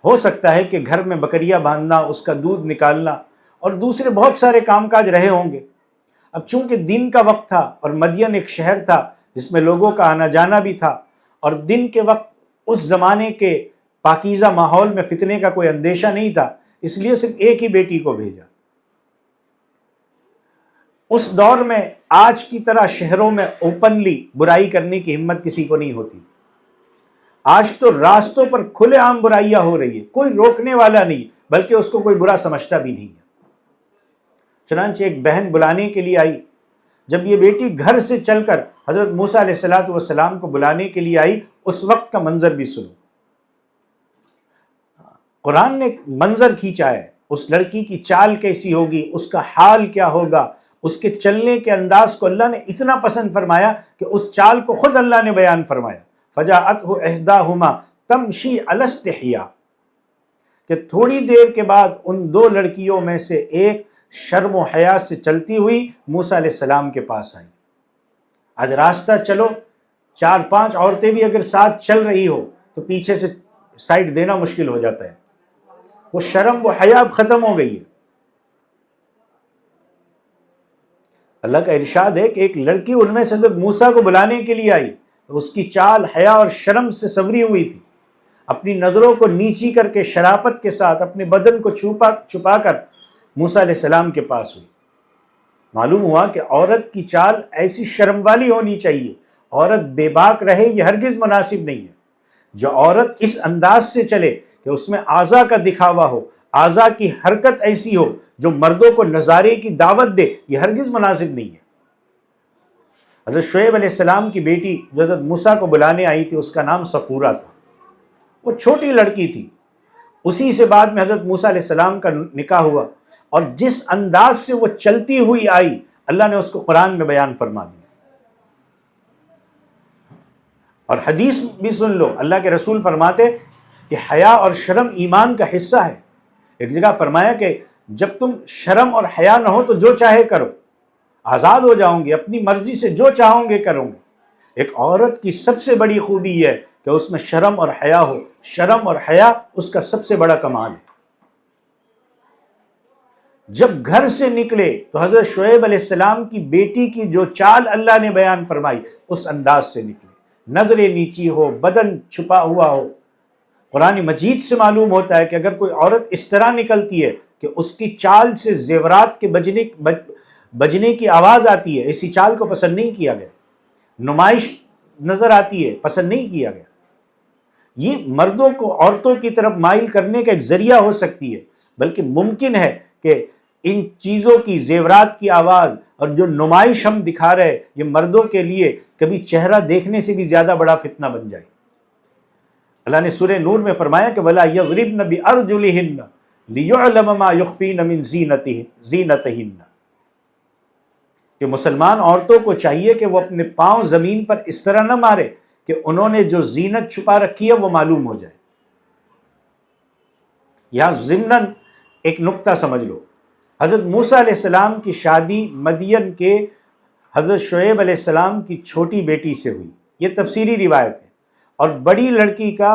ہو سکتا ہے کہ گھر میں بکریاں باندھنا، اس کا دودھ نکالنا اور دوسرے بہت سارے کام کاج رہے ہوں گے۔ اب چونکہ دن کا وقت تھا اور مدین ایک شہر تھا جس میں لوگوں کا آنا جانا بھی تھا، اور دن کے وقت اس زمانے کے پاکیزہ ماحول میں فتنے کا کوئی اندیشہ نہیں تھا، اس لیے صرف ایک ہی بیٹی کو بھیجا۔ اس دور میں آج کی طرح شہروں میں اوپنلی برائی کرنے کی ہمت کسی کو نہیں ہوتی۔ آج تو راستوں پر کھلے عام برائیاں ہو رہی ہے، کوئی روکنے والا نہیں، بلکہ اس کو کوئی برا سمجھتا بھی نہیں ہے۔ چنانچہ ایک بہن بلانے کے لیے آئی۔ جب یہ بیٹی گھر سے چل کر حضرت موسیٰ علیہ السلام کو بلانے کے لیے آئی، اس وقت کا منظر بھی سنو۔ قرآن نے منظر کھینچا ہے، اس لڑکی کی چال کیسی ہوگی، اس کا حال کیا ہوگا، اس کے چلنے کے انداز کو اللہ نے اتنا پسند فرمایا کہ اس چال کو خود اللہ نے بیان فرمایا، فجاءتہ احداہما تمشی علی استحیاء، کہ تھوڑی دیر کے بعد ان دو لڑکیوں میں سے ایک شرم و حیا سے چلتی ہوئی موسیٰ علیہ السلام کے پاس آئی۔ آج راستہ چلو، 4-5 عورتیں بھی اگر ساتھ چل رہی ہو تو پیچھے سے سائڈ دینا مشکل ہو جاتا ہے۔ وہ شرم و حیا ختم ہو گئی ہے۔ اللہ کا ارشاد ہے کہ ایک لڑکی ان میں سے حضرت موسیٰ کو بلانے کے لیے آئی تو اس کی چال حیا اور شرم سے سنوری ہوئی تھی، اپنی نظروں کو نیچی کر کے شرافت کے ساتھ اپنے بدن کو چھپا کر موسیٰ علیہ السلام کے پاس ہوئی۔ معلوم ہوا کہ عورت کی چال ایسی شرم والی ہونی چاہیے، عورت بے باک رہے یہ ہرگز مناسب نہیں ہے۔ جو عورت اس انداز سے چلے کہ اس میں اعضاء کا دکھاوا ہو، اعضاء کی حرکت ایسی ہو جو مردوں کو نظارے کی دعوت دے، یہ ہرگز مناسب نہیں ہے۔ حضرت شعیب علیہ السلام کی بیٹی جو حضرت موسیٰ کو بلانے آئی تھی اس کا نام صفورہ تھا، وہ چھوٹی لڑکی تھی، اسی سے بعد میں حضرت موسیٰ علیہ السلام کا نکاح ہوا، اور جس انداز سے وہ چلتی ہوئی آئی اللہ نے اس کو قرآن میں بیان فرما دیا۔ اور حدیث بھی سن لو، اللہ کے رسول فرماتے کہ حیا اور شرم ایمان کا حصہ ہے۔ ایک جگہ فرمایا کہ جب تم شرم اور حیا نہ ہو تو جو چاہے کرو، آزاد ہو جاؤں گے، اپنی مرضی سے جو چاہوں گے کروں گے۔ ایک عورت کی سب سے بڑی خوبی یہ ہے کہ اس میں شرم اور حیا ہو، شرم اور حیا اس کا سب سے بڑا کمال ہے۔ جب گھر سے نکلے تو حضرت شعیب علیہ السلام کی بیٹی کی جو چال اللہ نے بیان فرمائی اس انداز سے نکلے، نظریں نیچی ہو، بدن چھپا ہوا ہو۔ قرآن مجید سے معلوم ہوتا ہے کہ اگر کوئی عورت اس طرح نکلتی ہے کہ اس کی چال سے زیورات کے بجنے کی آواز آتی ہے، اسی چال کو پسند نہیں کیا گیا۔ نمائش نظر آتی ہے، پسند نہیں کیا گیا۔ یہ مردوں کو عورتوں کی طرف مائل کرنے کا ایک ذریعہ ہو سکتی ہے، بلکہ ممکن ہے کہ ان چیزوں کی، زیورات کی آواز اور جو نمائش ہم دکھا رہے یہ مردوں کے لیے کبھی چہرہ دیکھنے سے بھی زیادہ بڑا فتنہ بن جائے۔ اللہ نے سورہ نور میں فرمایا کہ وَلَا يَضْرِبْنَ بِأَرْجُلِهِنَّ لِيُعْلَمَ مَا يُخْفِينَ مِنْ زِينَتِهِنَّ، کہ مسلمان عورتوں کو چاہیے کہ وہ اپنے پاؤں زمین پر اس طرح نہ مارے کہ انہوں نے جو زینت چھپا رکھی ہے وہ معلوم ہو جائے۔ یہاں ضمناً ایک نقطہ سمجھ لو، حضرت موسیٰ علیہ السلام کی شادی مدین کے حضرت شعیب علیہ السلام کی چھوٹی بیٹی سے ہوئی، یہ تفسیری روایت ہے، اور بڑی لڑکی کا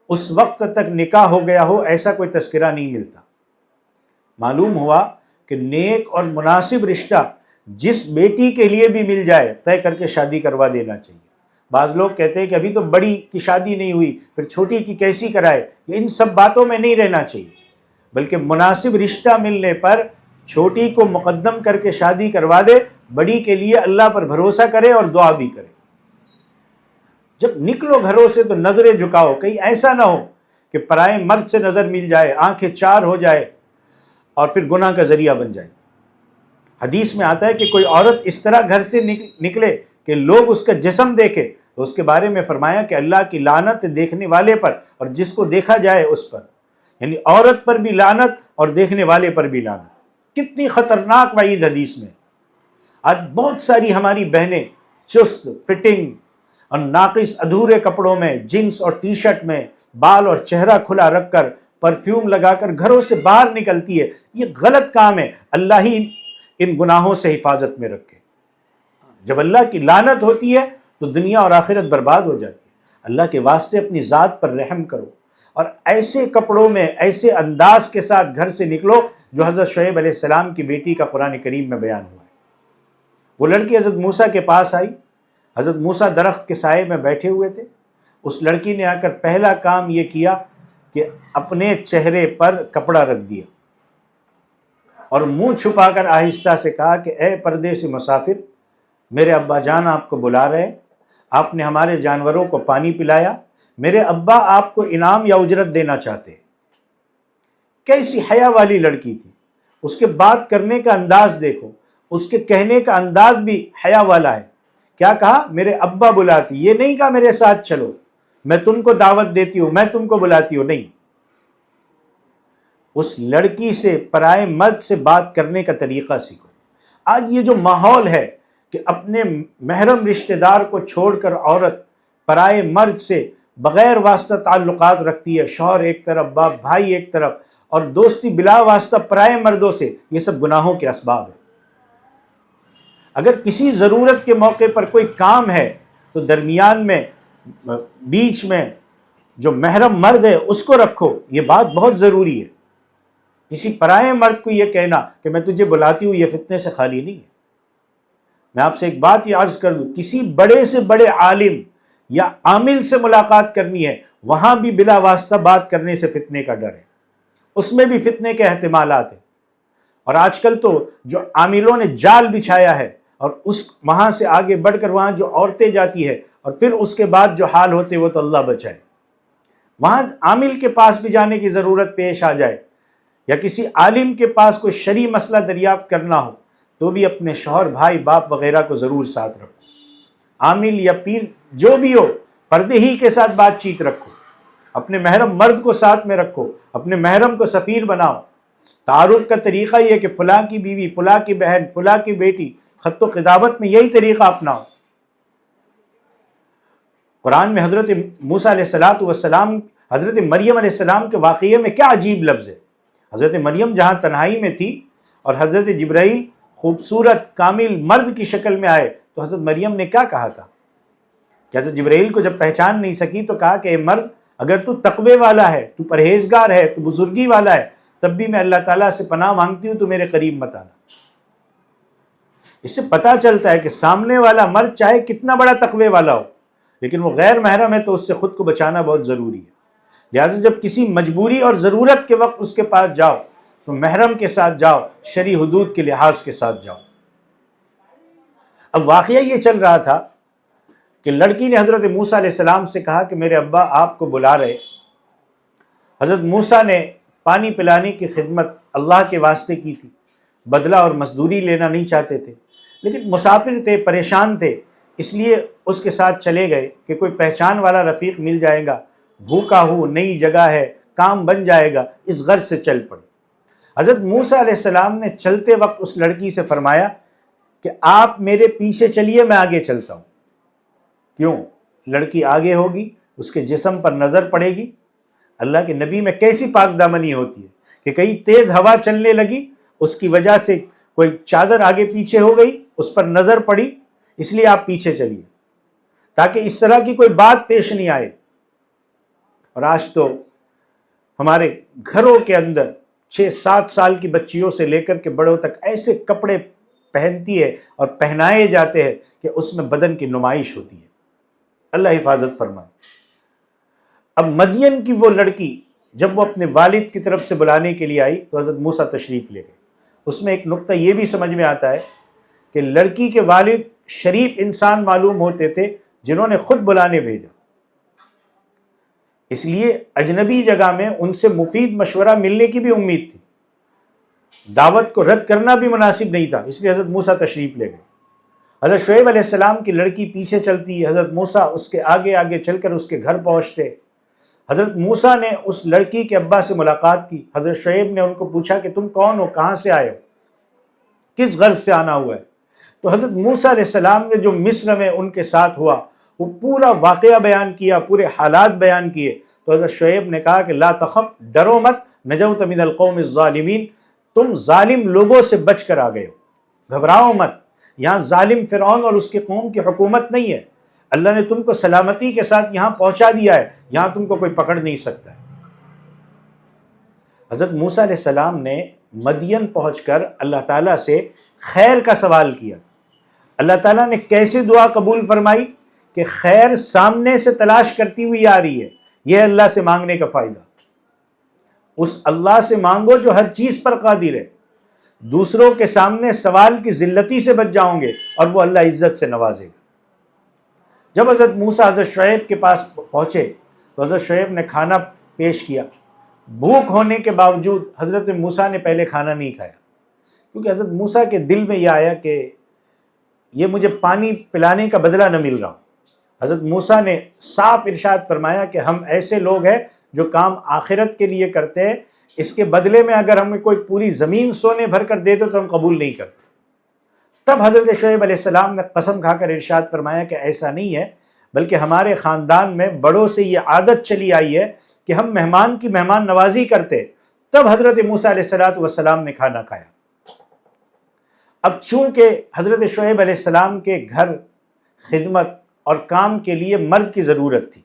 اس وقت تک نکاح ہو گیا ہو ایسا کوئی تذکرہ نہیں ملتا۔ معلوم ہوا کہ نیک اور مناسب رشتہ جس بیٹی کے لیے بھی مل جائے طے کر کے شادی کروا دینا چاہیے۔ بعض لوگ کہتے ہیں کہ ابھی تو بڑی کی شادی نہیں ہوئی پھر چھوٹی کی کیسی کرائے، ان سب باتوں میں نہیں رہنا چاہیے، بلکہ مناسب رشتہ ملنے پر چھوٹی کو مقدم کر کے شادی کروا دے، بڑی کے لیے اللہ پر بھروسہ کرے اور دعا بھی کرے۔ جب نکلو گھروں سے تو نظریں جھکاؤ، کہیں ایسا نہ ہو کہ پرائے مرد سے نظر مل جائے، آنکھیں چار ہو جائے اور پھر گناہ کا ذریعہ بن جائے۔ حدیث میں آتا ہے کہ کوئی عورت اس طرح گھر سے نکلے کہ لوگ اس کا جسم دیکھے تو اس کے بارے میں فرمایا کہ اللہ کی لعنت دیکھنے والے پر اور جس کو دیکھا جائے اس پر، یعنی عورت پر بھی لعنت اور دیکھنے والے پر بھی لعنت۔ کتنی خطرناک وعید حدیث میں۔ آج بہت ساری ہماری بہنیں چست فٹنگ اور ناقص ادھورے کپڑوں میں، جینس اور ٹی شرٹ میں، بال اور چہرہ کھلا رکھ کر، پرفیوم لگا کر گھروں سے باہر نکلتی ہے۔ یہ غلط کام ہے، اللہ ہی ان گناہوں سے حفاظت میں رکھے۔ جب اللہ کی لعنت ہوتی ہے تو دنیا اور آخرت برباد ہو جاتی ہے۔ اللہ کے واسطے اپنی ذات پر رحم کرو اور ایسے کپڑوں میں، ایسے انداز کے ساتھ گھر سے نکلو جو حضرت شعیب علیہ السلام کی بیٹی کا قرآن کریم میں بیان ہوا ہے۔ وہ لڑکی حضرت موسیٰ کے پاس آئی، حضرت موسیٰ درخت کے سائے میں بیٹھے ہوئے تھے۔ اس لڑکی نے آ کر پہلا کام یہ کیا کہ اپنے چہرے پر کپڑا رکھ دیا اور منہ چھپا کر آہستہ سے کہا کہ اے پردیسی مسافر، میرے ابا جان آپ کو بلا رہے، آپ نے ہمارے جانوروں کو پانی پلایا، میرے ابا آپ کو انعام یا اجرت دینا چاہتے۔ کیسی حیا والی لڑکی تھی، اس کے بات کرنے کا انداز دیکھو، اس کے کہنے کا انداز بھی حیا والا ہے۔ کیا کہا؟ میرے ابا بلاتی، یہ نہیں کہا میرے ساتھ چلو، میں تم کو دعوت دیتی ہوں، میں تم کو بلاتی ہوں، نہیں۔ اس لڑکی سے، پرائے مرد سے بات کرنے کا طریقہ سیکھو۔ آج یہ جو ماحول ہے کہ اپنے محرم رشتہ دار کو چھوڑ کر عورت پرائے مرد سے بغیر واسطہ تعلقات رکھتی ہے، شوہر ایک طرف، باپ بھائی ایک طرف، اور دوستی بلا واسطہ پرائے مردوں سے، یہ سب گناہوں کے اسباب ہیں۔ اگر کسی ضرورت کے موقع پر کوئی کام ہے تو درمیان میں، بیچ میں جو محرم مرد ہے اس کو رکھو، یہ بات بہت ضروری ہے۔ کسی پرائے مرد کو یہ کہنا کہ میں تجھے بلاتی ہوں، یہ فتنے سے خالی نہیں ہے۔ میں آپ سے ایک بات یہ عرض کر دوں، کسی بڑے سے بڑے عالم یا عامل سے ملاقات کرنی ہے، وہاں بھی بلا واسطہ بات کرنے سے فتنے کا ڈر ہے، اس میں بھی فتنے کے احتمالات ہیں۔ اور آج کل تو جو عاملوں نے جال بچھایا ہے، اور وہاں سے آگے بڑھ کر وہاں جو عورتیں جاتی ہے، اور پھر اس کے بعد جو حال ہوتے وہ تو اللہ بچائے۔ وہاں عامل کے پاس بھی جانے کی ضرورت پیش آ جائے، یا کسی عالم کے پاس کوئی شرعی مسئلہ دریافت کرنا ہو، تو بھی اپنے شوہر، بھائی، باپ وغیرہ کو ضرور ساتھ رکھو۔ عامل یا پیر جو بھی ہو، پردے ہی کے ساتھ بات چیت رکھو، اپنے محرم مرد کو ساتھ میں رکھو، اپنے محرم کو سفیر بناؤ۔ تعارف کا طریقہ یہ ہے کہ فلاں کی بیوی، فلاں کی بہن، فلاں کی بیٹی، خط و خطابت میں یہی طریقہ اپناؤ۔ قرآن میں حضرت موسیٰ علیہ السلام، حضرت مریم علیہ السلام کے واقعے میں کیا عجیب لفظ ہے۔ حضرت مریم جہاں تنہائی میں تھی اور حضرت جبرائیل خوبصورت کامل مرد کی شکل میں آئے، تو حضرت مریم نے کیا کہا تھا کہ حضرت جبرائیل کو جب پہچان نہیں سکی تو کہا کہ اے مرد، اگر تو تقوی والا ہے، تو پرہیزگار ہے، تو بزرگی والا ہے، تب بھی میں اللہ تعالیٰ سے پناہ مانگتی ہوں تو میرے قریب مت آنا۔ اس سے پتہ چلتا ہے کہ سامنے والا مرد چاہے کتنا بڑا تقوی والا ہو، لیکن وہ غیر محرم ہے تو اس سے خود کو بچانا بہت ضروری ہے۔ لہٰذا جب کسی مجبوری اور ضرورت کے وقت اس کے پاس جاؤ تو محرم کے ساتھ جاؤ، شرعی حدود کے لحاظ کے ساتھ جاؤ۔ اب واقعہ یہ چل رہا تھا کہ لڑکی نے حضرت موسیٰ علیہ السلام سے کہا کہ میرے ابا آپ کو بلا رہے۔ حضرت موسیٰ نے پانی پلانے کی خدمت اللہ کے واسطے کی تھی، بدلہ اور مزدوری لینا نہیں چاہتے تھے، لیکن مسافر تھے، پریشان تھے، اس لیے اس کے ساتھ چلے گئے کہ کوئی پہچان والا رفیق مل جائے گا، بھوکا ہو، نئی جگہ ہے، کام بن جائے گا، اس غرض سے چل پڑے۔ حضرت موسیٰ علیہ السلام نے چلتے وقت اس لڑکی سے فرمایا کہ آپ میرے پیچھے چلیے، میں آگے چلتا ہوں۔ کیوں؟ لڑکی آگے ہوگی، اس کے جسم پر نظر پڑے گی۔ اللہ کے نبی میں کیسی پاک دامنی ہوتی ہے کہ کہیں تیز ہوا چلنے لگی، اس کی وجہ سے کوئی چادر آگے پیچھے ہو گئی، اس پر نظر پڑی، اس لیے آپ پیچھے چلیے تاکہ اس طرح کی کوئی بات پیش نہیں آئے۔ اور آج تو ہمارے گھروں کے اندر 6-7 سال کی بچیوں سے لے کر کے بڑوں تک ایسے کپڑے پہنتی ہے اور پہنائے جاتے ہیں کہ اس میں بدن کی نمائش ہوتی ہے۔ اللہ حفاظت فرمائے۔ اب مدین کی وہ لڑکی جب وہ اپنے والد کی طرف سے بلانے کے لیے آئی تو حضرت موسیٰ تشریف لے گئے۔ اس میں ایک نقطہ یہ بھی سمجھ میں آتا ہے کہ لڑکی کے والد شریف انسان معلوم ہوتے تھے جنہوں نے خود بلانے بھیجا، اس لیے اجنبی جگہ میں ان سے مفید مشورہ ملنے کی بھی امید تھی، دعوت کو رد کرنا بھی مناسب نہیں تھا، اس لیے حضرت موسیٰ تشریف لے گئے۔ حضرت شعیب علیہ السلام کی لڑکی پیچھے چلتی، حضرت موسیٰ اس کے آگے آگے چل کر اس کے گھر پہنچتے۔ حضرت موسیٰ نے اس لڑکی کے ابا سے ملاقات کی، حضرت شعیب نے ان کو پوچھا کہ تم کون ہو، کہاں سے آئے ہو، کس غرض سے آنا ہوا ہے؟ تو حضرت موسیٰ علیہ السلام نے جو مصر میں ان کے ساتھ ہوا وہ پورا واقعہ بیان کیا، پورے حالات بیان کیے۔ تو حضرت شعیب نے کہا کہ لا تخف، ڈرو مت، نجوت من القوم الظالمین، تم ظالم لوگوں سے بچ کر آ گئے ہو، گھبراؤ مت۔ یہاں ظالم فرعون اور اس کی قوم کی حکومت نہیں ہے، اللہ نے تم کو سلامتی کے ساتھ یہاں پہنچا دیا ہے، یہاں تم کو کوئی پکڑ نہیں سکتا ہے۔ حضرت موسیٰ علیہ السلام نے مدین پہنچ کر اللہ تعالیٰ سے خیر کا سوال کیا۔ اللہ تعالیٰ نے کیسے دعا قبول فرمائی کہ خیر سامنے سے تلاش کرتی ہوئی آ رہی ہے، یہ اللہ سے مانگنے کا فائدہ۔ اس اللہ سے مانگو جو ہر چیز پر قادر ہے، دوسروں کے سامنے سوال کی ذلتی سے بچ جاؤں گے اور وہ اللہ عزت سے نوازے گا۔ جب حضرت موسیٰ حضرت شعیب کے پاس پہنچے تو حضرت شعیب نے کھانا پیش کیا۔ بھوک ہونے کے باوجود حضرت موسیٰ نے پہلے کھانا نہیں کھایا، کیونکہ حضرت موسیٰ کے دل میں یہ آیا کہ یہ مجھے پانی پلانے کا بدلہ نہ مل رہا۔ حضرت موسیٰ نے صاف ارشاد فرمایا کہ ہم ایسے لوگ ہیں جو کام آخرت کے لیے کرتے ہیں، اس کے بدلے میں اگر ہمیں کوئی پوری زمین سونے بھر کر دے دو تو ہم قبول نہیں کرتے۔ تب حضرت شعیب علیہ السلام نے قسم کھا کر ارشاد فرمایا کہ ایسا نہیں ہے، بلکہ ہمارے خاندان میں بڑوں سے یہ عادت چلی آئی ہے کہ ہم مہمان کی مہمان نوازی کرتے۔ تب حضرت موسیٰ علیہ السلام نے کھانا کھایا۔ اب چونکہ حضرت شعیب علیہ السلام کے گھر خدمت اور کام کے لیے مرد کی ضرورت تھی،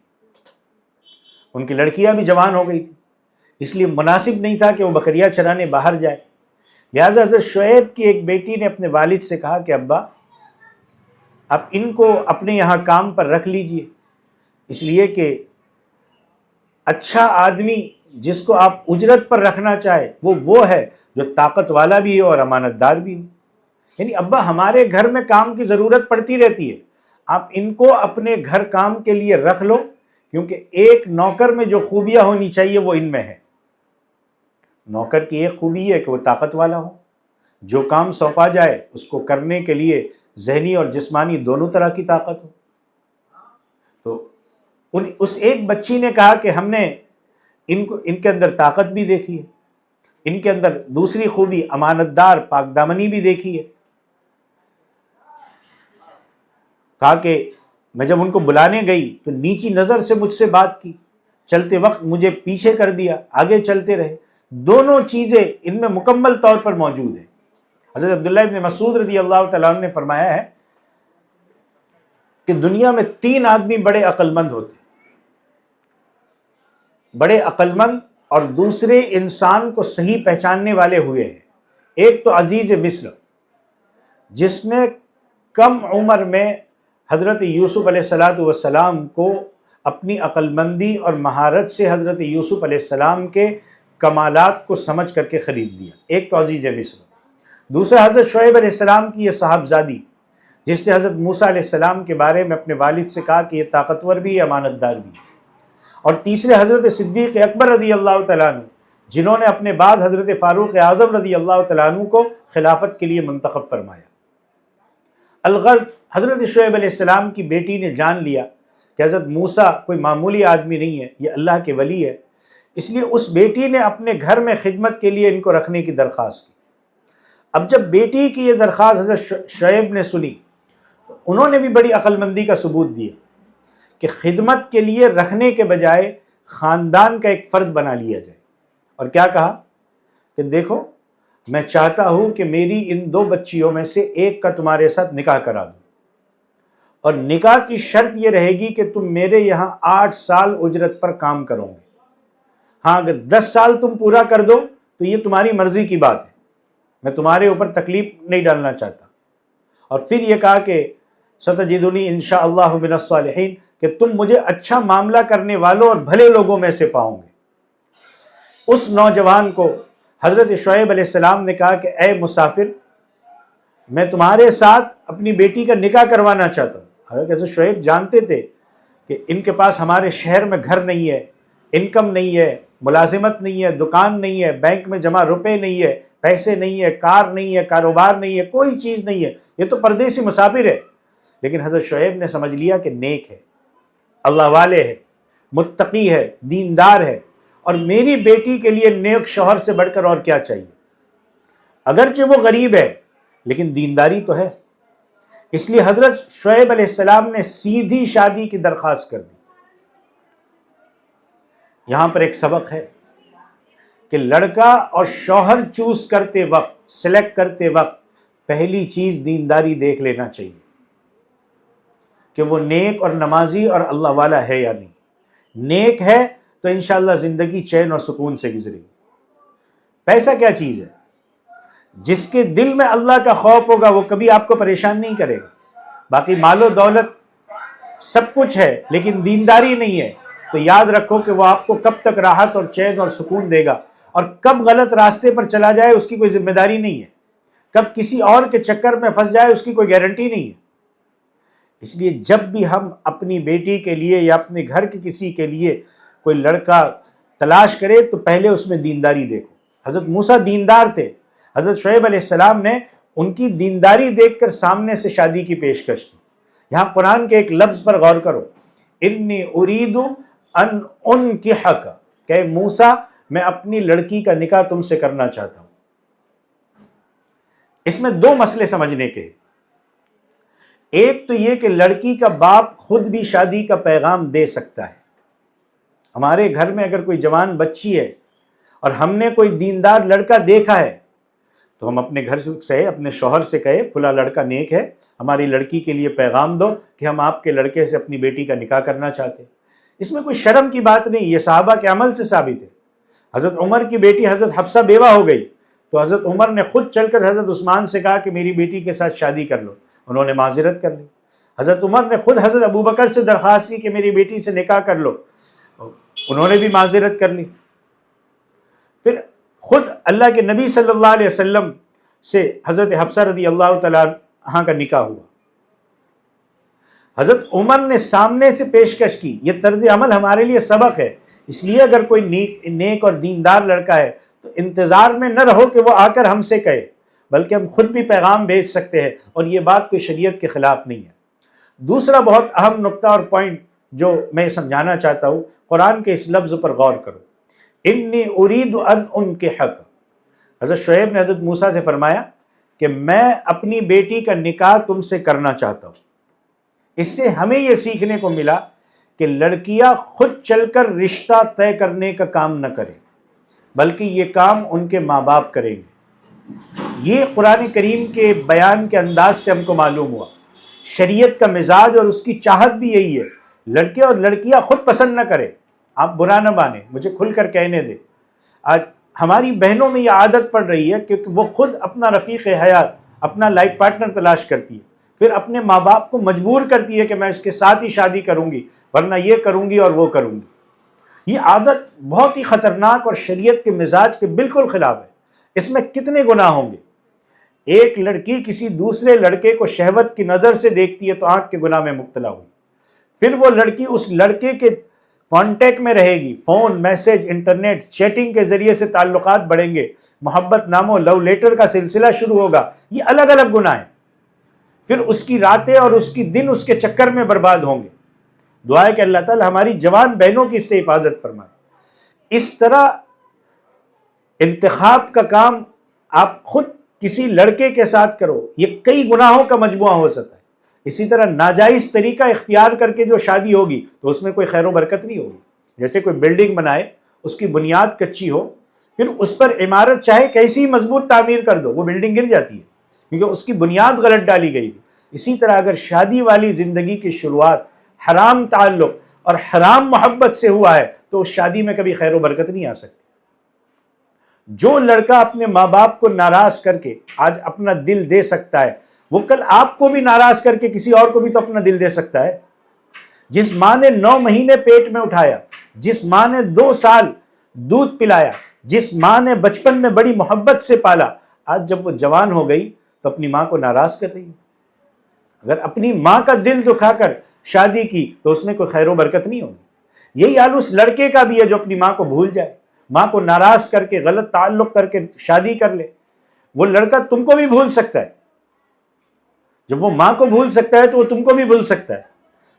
ان کی لڑکیاں بھی جوان ہو گئی تھی، اس لیے مناسب نہیں تھا کہ وہ بکریاں چرانے باہر جائے۔ لہذا حضرت شعیب کی ایک بیٹی نے اپنے والد سے کہا کہ ابا اب ان کو اپنے یہاں کام پر رکھ لیجئے، اس لیے کہ اچھا آدمی جس کو آپ اجرت پر رکھنا چاہے وہ ہے جو طاقت والا بھی ہے اور امانت دار بھی ہے۔ یعنی ابا ہمارے گھر میں کام کی ضرورت پڑتی رہتی ہے، آپ ان کو اپنے گھر کام کے لیے رکھ لو، کیونکہ ایک نوکر میں جو خوبیاں ہونی چاہیے وہ ان میں ہے۔ نوکر کی ایک خوبی ہے کہ وہ طاقت والا ہو، جو کام سونپا جائے اس کو کرنے کے لیے ذہنی اور جسمانی دونوں طرح کی طاقت ہو۔ تو اس ایک بچی نے کہا کہ ہم نے ان کے اندر طاقت بھی دیکھی ہے، ان کے اندر دوسری خوبی امانت دار پاک دامنی بھی دیکھی ہے۔ کہا کہ میں جب ان کو بلانے گئی تو نیچی نظر سے مجھ سے بات کی، چلتے وقت مجھے پیچھے کر دیا، آگے چلتے رہے۔ دونوں چیزیں ان میں مکمل طور پر موجود ہیں۔ حضرت عبداللہ ابن مسعود رضی اللہ تعالیٰ عنہ نے فرمایا ہے کہ دنیا میں 3 آدمی بڑے عقل مند ہوتے ہیں، بڑے عقل مند اور دوسرے انسان کو صحیح پہچاننے والے ہوئے ہیں۔ ایک تو عزیز مصر، جس نے کم عمر میں حضرت یوسف علیہ السلام کو اپنی عقل مندی اور مہارت سے حضرت یوسف علیہ السلام کے کمالات کو سمجھ کر کے خرید لیا، ایک تو عزیز مصر۔ دوسرا حضرت شعیب علیہ السلام کی یہ صاحبزادی، جس نے حضرت موسیٰ علیہ السلام کے بارے میں اپنے والد سے کہا کہ یہ طاقتور بھی ہے، امانت دار بھی ہے۔ اور تیسرے حضرت صدیق اکبر رضی اللہ تعالیٰ عنہ، جنہوں نے اپنے بعد حضرت فاروق اعظم رضی اللہ تعالیٰ عنہ کو خلافت کے لیے منتخب فرمایا۔ الغرض حضرت شعیب علیہ السلام کی بیٹی نے جان لیا کہ حضرت موسیٰ کوئی معمولی آدمی نہیں ہے، یہ اللہ کے ولی ہے، اس لیے اس بیٹی نے اپنے گھر میں خدمت کے لیے ان کو رکھنے کی درخواست کی۔ اب جب بیٹی کی یہ درخواست حضرت شعیب نے سنی تو انہوں نے بھی بڑی عقل مندی کا ثبوت دیا کہ خدمت کے لیے رکھنے کے بجائے خاندان کا ایک فرد بنا لیا جائے۔ اور کیا کہا کہ دیکھو میں چاہتا ہوں کہ میری ان 2 بچیوں میں سے ایک کا تمہارے ساتھ نکاح کرا دوں، اور نکاح کی شرط یہ رہے گی کہ تم میرے یہاں 8 سال اجرت پر کام کرو گے۔ ہاں اگر 10 سال تم پورا کر دو تو یہ تمہاری مرضی کی بات ہے، میں تمہارے اوپر تکلیف نہیں ڈالنا چاہتا۔ اور پھر یہ کہا کہ ستجدنی انشاءاللہ من الصالحین، کہ تم مجھے اچھا معاملہ کرنے والوں اور بھلے لوگوں میں سے پاؤ گے۔ اس نوجوان کو حضرت شعیب علیہ السلام نے کہا کہ اے مسافر، میں تمہارے ساتھ اپنی بیٹی کا نکاح کروانا چاہتا ہوں۔ حضرت شعیب جانتے تھے کہ ان کے پاس ہمارے شہر میں گھر نہیں ہے، انکم نہیں ہے، ملازمت نہیں ہے، دکان نہیں ہے، بینک میں جمع روپے نہیں ہے، پیسے نہیں ہے، کار نہیں ہے، کاروبار نہیں ہے، کوئی چیز نہیں ہے، یہ تو پردیسی مسافر ہے۔ لیکن حضرت شعیب نے سمجھ لیا کہ نیک ہے، اللہ والے ہے، متقی ہے، دیندار ہے، اور میری بیٹی کے لیے نیک شوہر سے بڑھ کر اور کیا چاہیے۔ اگرچہ وہ غریب ہے لیکن دینداری تو ہے، اس لیے حضرت شعیب علیہ السلام نے سیدھی شادی کی درخواست کر دی۔ یہاں پر ایک سبق ہے کہ لڑکا اور شوہر چوز کرتے وقت، سلیکٹ کرتے وقت، پہلی چیز دینداری دیکھ لینا چاہیے کہ وہ نیک اور نمازی اور اللہ والا ہے یا نہیں۔ نیک ہے تو انشاءاللہ زندگی چین اور سکون سے گزرے گی۔ پیسہ کیا چیز ہے؟ جس کے دل میں اللہ کا خوف ہوگا وہ کبھی آپ کو پریشان نہیں کرے گا۔ باقی مال و دولت سب کچھ ہے لیکن دینداری نہیں ہے تو یاد رکھو کہ وہ آپ کو کب تک راحت اور چین اور سکون دے گا، اور کب غلط راستے پر چلا جائے اس کی کوئی ذمہ داری نہیں ہے، کب کسی اور کے چکر میں پھنس جائے اس کی کوئی گارنٹی نہیں ہے۔ اس لیے جب بھی ہم اپنی بیٹی کے لیے یا اپنے گھر کے کسی کے لیے کوئی لڑکا تلاش کرے تو پہلے اس میں دینداری دیکھو۔ حضرت موسیٰ دیندار تھے، حضرت شعیب علیہ السلام نے ان کی دینداری دیکھ کر سامنے سے شادی کی پیشکش کی۔ یہاں قرآن کے ایک لفظ پر غور کرو، انی ارید ان انکحک، کہ موسیٰ میں اپنی لڑکی کا نکاح تم سے کرنا چاہتا ہوں۔ اس میں 2 مسئلے سمجھنے کے، ایک تو یہ کہ لڑکی کا باپ خود بھی شادی کا پیغام دے سکتا ہے۔ ہمارے گھر میں اگر کوئی جوان بچی ہے اور ہم نے کوئی دیندار لڑکا دیکھا ہے تو ہم اپنے گھر سے اپنے شوہر سے کہے فلاں لڑکا نیک ہے، ہماری لڑکی کے لیے پیغام دو کہ ہم آپ کے لڑکے سے اپنی بیٹی کا نکاح کرنا چاہتے ہیں۔ اس میں کوئی شرم کی بات نہیں، یہ صحابہ کے عمل سے ثابت ہے۔ حضرت عمر کی بیٹی حضرت حفصہ بیوہ ہو گئی تو حضرت عمر نے خود چل کر حضرت عثمان سے کہا کہ میری بیٹی کے ساتھ شادی کر لو، انہوں نے معذرت کر لی۔ حضرت عمر نے خود حضرت ابوبکر سے درخواست کی کہ میری بیٹی سے نکاح کر لو، انہوں نے بھی معذرت کر لی۔ پھر خود اللہ کے نبی صلی اللہ علیہ وسلم سے حضرت حفصہ رضی اللہ تعالیٰ عنہ کا نکاح ہوا۔ حضرت عمر نے سامنے سے پیشکش کی۔ یہ طرز عمل ہمارے لیے سبق ہے، اس لیے اگر کوئی نیک اور دیندار لڑکا ہے تو انتظار میں نہ رہو کہ وہ آ کر ہم سے کہے، بلکہ ہم خود بھی پیغام بھیج سکتے ہیں، اور یہ بات کوئی شریعت کے خلاف نہیں ہے۔ دوسرا بہت اہم نقطہ اور پوائنٹ جو میں سمجھانا چاہتا ہوں، قرآن کے اس لفظ پر غور کرو، انی ارید ان انکحک۔ حضرت شعیب نے حضرت موسیٰ سے فرمایا کہ میں اپنی بیٹی کا نکاح تم سے کرنا چاہتا ہوں۔ اس سے ہمیں یہ سیکھنے کو ملا کہ لڑکیاں خود چل کر رشتہ طے کرنے کا کام نہ کریں، بلکہ یہ کام ان کے ماں باپ کریں گے۔ یہ قرآن کریم کے بیان کے انداز سے ہم کو معلوم ہوا۔ شریعت کا مزاج اور اس کی چاہت بھی یہی ہے، لڑکے اور لڑکیاں خود پسند نہ کریں، آپ برا نہ مانیں، مجھے کھل کر کہنے دیں۔ آج ہماری بہنوں میں یہ عادت پڑ رہی ہے کہ وہ خود اپنا رفیق حیات، اپنا لائف پارٹنر تلاش کرتی ہے، پھر اپنے ماں باپ کو مجبور کرتی ہے کہ میں اس کے ساتھ ہی شادی کروں گی، ورنہ یہ کروں گی اور وہ کروں گی۔ یہ عادت بہت ہی خطرناک اور شریعت کے مزاج کے بالکل خلاف ہے۔ اس میں کتنے گناہ ہوں گے۔ ایک لڑکی کسی دوسرے لڑکے کو شہوت کی نظر سے دیکھتی ہے تو آنکھ کے گناہ میں مبتلا ہوئی، پھر وہ لڑکی اس لڑکے کے کانٹیکٹ میں رہے گی، فون، میسج، انٹرنیٹ، چیٹنگ کے ذریعے سے تعلقات بڑھیں گے، محبت ناموں، لو لیٹر کا سلسلہ شروع ہوگا۔ یہ الگ الگ گناہ ہیں، پھر اس کی راتیں اور اس کی دن اس کے چکر میں برباد ہوں گے۔ دعا ہے کہ اللہ تعالی ہماری جوان بہنوں کی اس سے حفاظت فرمائے۔ اس طرح انتخاب کا کام آپ خود کسی لڑکے کے ساتھ کرو، یہ کئی گناہوں کا مجموعہ ہو سکتا ہے۔ اسی طرح ناجائز طریقہ اختیار کر کے جو شادی ہوگی تو اس میں کوئی خیر و برکت نہیں ہوگی۔ جیسے کوئی بلڈنگ بنائے، اس کی بنیاد کچی ہو، پھر اس پر عمارت چاہے کیسی مضبوط تعمیر کر دو، وہ بلڈنگ گر جاتی ہے کیونکہ اس کی بنیاد غلط ڈالی گئی تھی۔ اسی طرح اگر شادی والی زندگی کی شروعات حرام تعلق اور حرام محبت سے ہوا ہے تو اس شادی میں کبھی خیر و برکت نہیں آ سکتی۔ جو لڑکا اپنے ماں باپ کو ناراض کر کے آج اپنا دل دے سکتا ہے، وہ کل آپ کو بھی ناراض کر کے کسی اور کو بھی تو اپنا دل دے سکتا ہے۔ جس ماں نے 9 مہینے پیٹ میں اٹھایا، جس ماں نے 2 سال دودھ پلایا، جس ماں نے بچپن میں بڑی محبت سے پالا، آج جب وہ جوان ہو گئی تو اپنی ماں کو ناراض کر رہی ہے۔ اگر اپنی ماں کا دل دکھا کر شادی کی تو اس میں کوئی خیر و برکت نہیں ہوگی۔ یہی حال اس لڑکے کا بھی ہے جو اپنی ماں کو بھول جائے، ماں کو ناراض کر کے غلط تعلق کر کے شادی کر لے۔ وہ لڑکا تم کو بھی بھول سکتا ہے، جب وہ ماں کو بھول سکتا ہے تو وہ تم کو بھی بھول سکتا ہے۔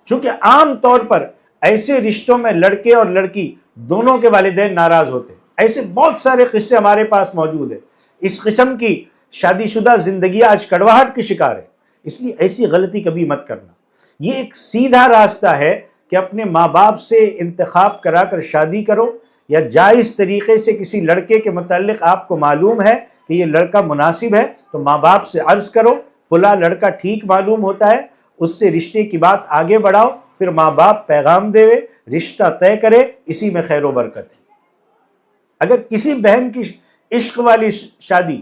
چونکہ عام طور پر ایسے رشتوں میں لڑکے اور لڑکی دونوں کے والدین ناراض ہوتے ہیں۔ ایسے بہت سارے قصے ہمارے پاس موجود ہیں۔ اس قسم کی شادی شدہ زندگی آج کڑواہٹ کی شکار ہے، اس لیے ایسی غلطی کبھی مت کرنا۔ یہ ایک سیدھا راستہ ہے کہ اپنے ماں باپ سے انتخاب کرا کر شادی کرو، یا جائز طریقے سے کسی لڑکے کے متعلق آپ کو معلوم ہے کہ یہ لڑکا مناسب ہے تو ماں باپ سے عرض کرو فلاں لڑکا ٹھیک معلوم ہوتا ہے، اس سے رشتے کی بات آگے بڑھاؤ، پھر ماں باپ پیغام دے، رشتہ طے کرے، اسی میں خیر و برکت ہے۔ اگر کسی بہن کی عشق والی شادی،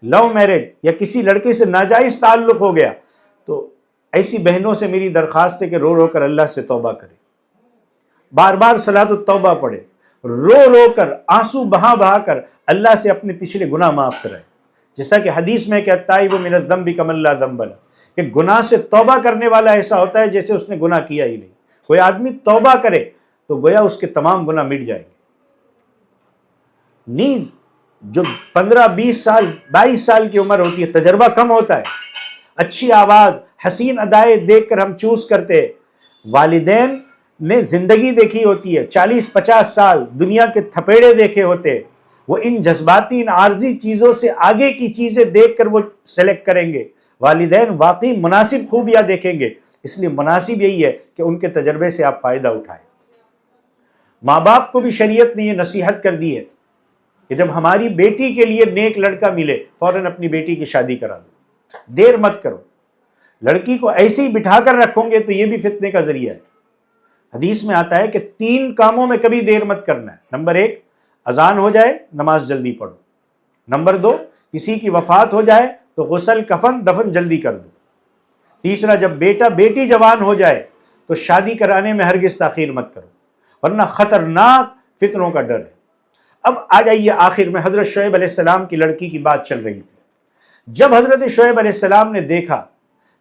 لو میرج، یا کسی لڑکے سے ناجائز تعلق ہو گیا تو ایسی بہنوں سے میری درخواست ہے کہ رو رو کر اللہ سے توبہ کرے، بار بار صلاۃ التوبہ پڑھے، رو رو کر، آنسو بہا بہا کر اللہ سے اپنے پچھلے گناہ معاف کرائے۔ جیسا کہ حدیث میں کہ التائب من الذنب کمن لا ذنب لہ، کہ گناہ سے توبہ کرنے والا ایسا ہوتا ہے جیسے اس نے گناہ کیا ہی نہیں۔ کوئی آدمی توبہ کرے تو گویا اس کے تمام گناہ مٹ جائیں گے۔ نیند جو 15 20 سال 22 سال کی عمر ہوتی ہے، تجربہ کم ہوتا ہے، اچھی آواز، حسین ادائیں دیکھ کر ہم چوز کرتے ہیں۔ والدین نے زندگی دیکھی ہوتی ہے، 40-50 سال دنیا کے تھپیڑے دیکھے ہوتے ہیں، وہ ان جذباتی، ان عارضی چیزوں سے آگے کی چیزیں دیکھ کر وہ سلیکٹ کریں گے۔ والدین واقعی مناسب خوبیاں دیکھیں گے، اس لیے مناسب یہی ہے کہ ان کے تجربے سے آپ فائدہ اٹھائیں۔ ماں باپ کو بھی شریعت نے یہ نصیحت کر دی ہے کہ جب ہماری بیٹی کے لیے نیک لڑکا ملے فوراً اپنی بیٹی کی شادی کرا دو، دیر مت کرو۔ لڑکی کو ایسے ہی بٹھا کر رکھو گے تو یہ بھی فتنے کا ذریعہ ہے۔ حدیث میں آتا ہے کہ 3 کاموں میں کبھی دیر مت کرنا ہے۔ نمبر 1، اذان ہو جائے نماز جلدی پڑھو۔ نمبر 2، کسی کی وفات ہو جائے تو غسل، کفن، دفن جلدی کر دو۔ تیسرا، جب بیٹا بیٹی جوان ہو جائے تو شادی کرانے میں ہرگز تاخیر مت کرو، ورنہ خطرناک فتنوں کا ڈر ہے۔ اب آ جائیے آخر میں، حضرت شعیب علیہ السلام کی لڑکی کی بات چل رہی تھی۔ جب حضرت شعیب علیہ السلام نے دیکھا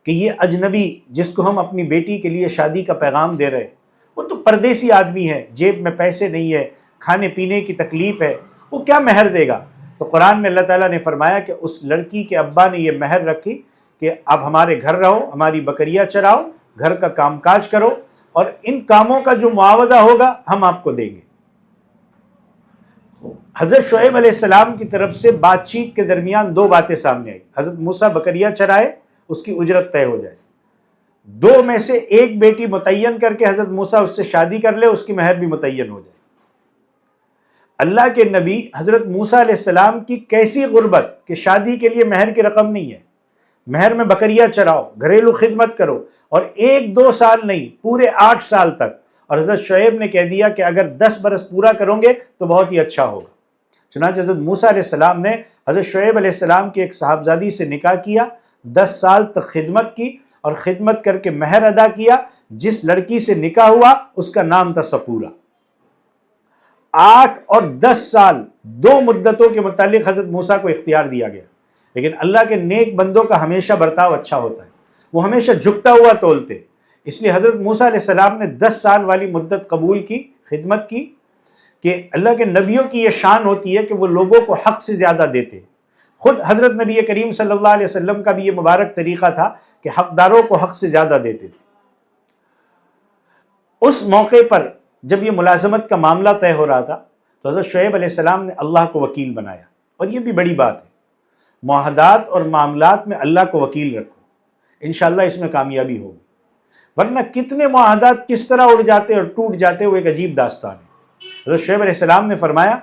کہ یہ اجنبی جس کو ہم اپنی بیٹی کے لیے شادی کا پیغام دے رہے، وہ تو پردیسی آدمی ہے، جیب میں پیسے نہیں ہے، کھانے پینے کی تکلیف ہے، وہ کیا مہر دے گا؟ تو قرآن میں اللہ تعالیٰ نے فرمایا کہ اس لڑکی کے ابا نے یہ مہر رکھی کہ اب ہمارے گھر رہو، ہماری بکریاں چراؤ، گھر کا کام کاج کرو، اور ان کاموں کا جو معاوضہ ہوگا ہم آپ کو دیں گے۔ حضرت شعیب علیہ السلام کی طرف سے بات چیت کے درمیان دو باتیں سامنے آئی۔ حضرت موسیٰ بکریاں چرائے، اس کی اجرت طے ہو جائے، دو میں سے ایک بیٹی متعین کر کے حضرت موسیٰ اس سے شادی کر لے، اس کی مہر بھی متعین ہو جائے۔ اللہ کے نبی حضرت موسیٰ علیہ السلام کی کیسی غربت کہ شادی کے لیے مہر کی رقم نہیں ہے، مہر میں بکریاں چراؤ، گھریلو خدمت کرو، اور 1-2 سال نہیں، پورے 8 سال تک۔ اور حضرت شعیب نے کہہ دیا کہ اگر 10 برس پورا کرو گے تو بہت ہی اچھا ہوگا۔ چنانچہ حضرت موسیٰ علیہ السلام نے حضرت شعیب علیہ السلام کی ایک صاحبزادی سے نکاح کیا، 10 سال تک خدمت کی، اور خدمت کر کے مہر ادا کیا۔ جس لڑکی سے نکاح ہوا اس کا نام تھا صفورہ۔ 8 اور 10 سال، دو مدتوں کے متعلق حضرت موسیٰ کو اختیار دیا گیا، لیکن اللہ کے نیک بندوں کا ہمیشہ برتاؤ اچھا ہوتا ہے، وہ ہمیشہ جھکتا ہوا تولتے۔ اس لیے حضرت موسیٰ علیہ السلام نے 10 سال والی مدت قبول کی، خدمت کی، کہ اللہ کے نبیوں کی یہ شان ہوتی ہے کہ وہ لوگوں کو حق سے زیادہ دیتے۔ خود حضرت نبی کریم صلی اللہ علیہ وسلم کا بھی یہ مبارک طریقہ تھا کہ حقداروں کو حق سے زیادہ دیتے تھے۔ اس موقع پر جب یہ ملازمت کا معاملہ طے ہو رہا تھا تو حضرت شعیب علیہ السلام نے اللہ کو وکیل بنایا، اور یہ بھی بڑی بات ہے، معاہدات اور معاملات میں اللہ کو وکیل رکھو، انشاءاللہ اس میں کامیابی ہوگی، ورنہ کتنے معاہدات کس طرح اڑ جاتے اور ٹوٹ جاتے، وہ ایک عجیب داستان ہے۔ حضرت شعیب علیہ السلام نے فرمایا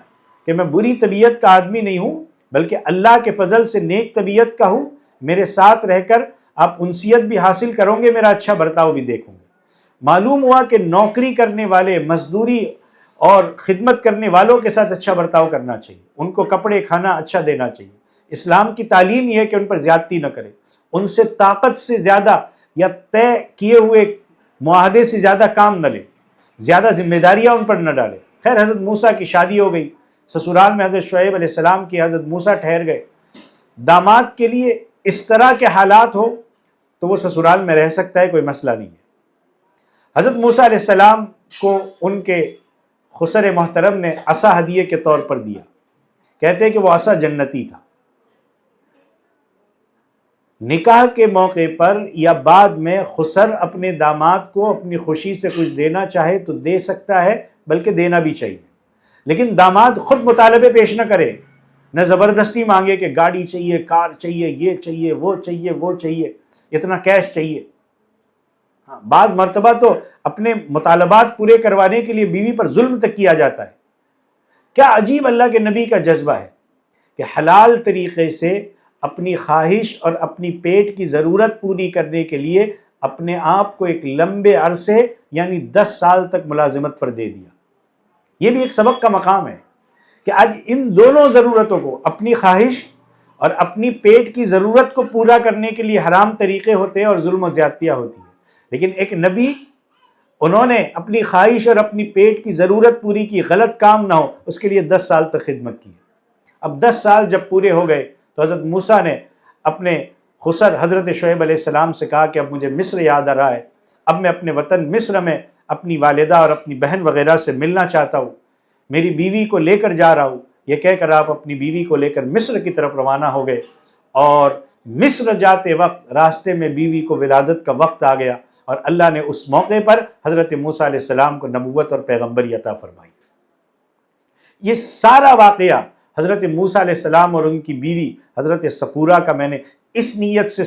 کہ میں بری طبیعت کا آدمی نہیں ہوں، بلکہ اللہ کے فضل سے نیک طبیعت کا ہوں، میرے ساتھ رہ کر آپ انسیت بھی حاصل کرو گے، میرا اچھا برتاؤ بھی دیکھوں گے۔ معلوم ہوا کہ نوکری کرنے والے، مزدوری اور خدمت کرنے والوں کے ساتھ اچھا برتاؤ کرنا چاہیے، ان کو کپڑے کھانا اچھا دینا چاہیے۔ اسلام کی تعلیم یہ ہے کہ ان پر زیادتی نہ کرے، ان سے طاقت سے زیادہ یا طے کیے ہوئے معاہدے سے زیادہ کام نہ لے، زیادہ ذمہ داریاں ان پر نہ ڈالے۔ خیر، حضرت موسیٰ کی شادی ہو گئی، سسرال میں حضرت شعیب علیہ السلام کی حضرت موسیٰ ٹھہر گئے۔ داماد کے لیے اس طرح کے حالات ہو تو وہ سسرال میں رہ سکتا ہے، کوئی مسئلہ نہیں ہے۔ حضرت موسیٰ علیہ السلام کو ان کے خسر محترم نے عصا ہدیے کے طور پر دیا، کہتے ہیں کہ وہ عصا جنتی تھا۔ نکاح کے موقع پر یا بعد میں خسر اپنے داماد کو اپنی خوشی سے کچھ دینا چاہے تو دے سکتا ہے، بلکہ دینا بھی چاہیے، لیکن داماد خود مطالبے پیش نہ کرے، نہ زبردستی مانگے کہ گاڑی چاہیے، کار چاہیے، یہ چاہیے، وہ چاہیے، وہ چاہیے، اتنا کیش چاہیے۔ بعض مرتبہ تو اپنے مطالبات پورے کروانے کے لیے بیوی پر ظلم تک کیا جاتا ہے۔ کیا عجیب اللہ کے نبی کا جذبہ ہے کہ حلال طریقے سے اپنی خواہش اور اپنی پیٹ کی ضرورت پوری کرنے کے لیے اپنے آپ کو ایک لمبے عرصے یعنی 10 سال تک ملازمت پر دے دیا۔ یہ بھی ایک سبق کا مقام ہے کہ آج ان دونوں ضرورتوں کو، اپنی خواہش اور اپنی پیٹ کی ضرورت کو پورا کرنے کے لیے حرام طریقے ہوتے ہیں اور ظلم و زیادتیاں ہوتی ہیں، لیکن ایک نبی، انہوں نے اپنی خواہش اور اپنی پیٹ کی ضرورت پوری کی، غلط کام نہ ہو، اس کے لیے 10 سال تک خدمت کی۔ اب 10 سال جب پورے ہو گئے تو حضرت موسیٰ نے اپنے خسر حضرت شعیب علیہ السلام سے کہا کہ اب مجھے مصر یاد آ رہا ہے، اب میں اپنے وطن مصر میں اپنی والدہ اور اپنی بہن وغیرہ سے ملنا چاہتا ہوں، میری بیوی کو لے کر جا رہا ہوں۔ یہ کہہ کر آپ اپنی بیوی کو لے کر مصر کی طرف روانہ ہو گئے، اور مصر جاتے وقت راستے میں بیوی کو ولادت کا وقت آ گیا، اور اللہ نے اس موقع پر حضرت موسیٰ علیہ السلام کو نبوت اور پیغمبری عطا فرمائی۔ یہ سارا واقعہ حضرت موسیٰ علیہ السلام اور ان کی بیوی حضرت صفورہ کا میں نے اس نیت سے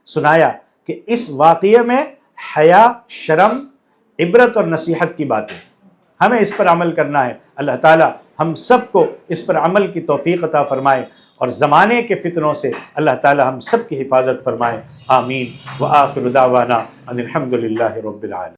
سنایا کہ اس واقعے میں حیا، شرم، عبرت اور نصیحت کی باتیں، ہمیں اس پر عمل کرنا ہے۔ اللہ تعالی ہم سب کو اس پر عمل کی توفیق عطا فرمائے، اور زمانے کے فتنوں سے اللہ تعالی ہم سب کی حفاظت فرمائے۔ آمین۔ وآخر دعوانا ان الحمد للہ رب العالمین۔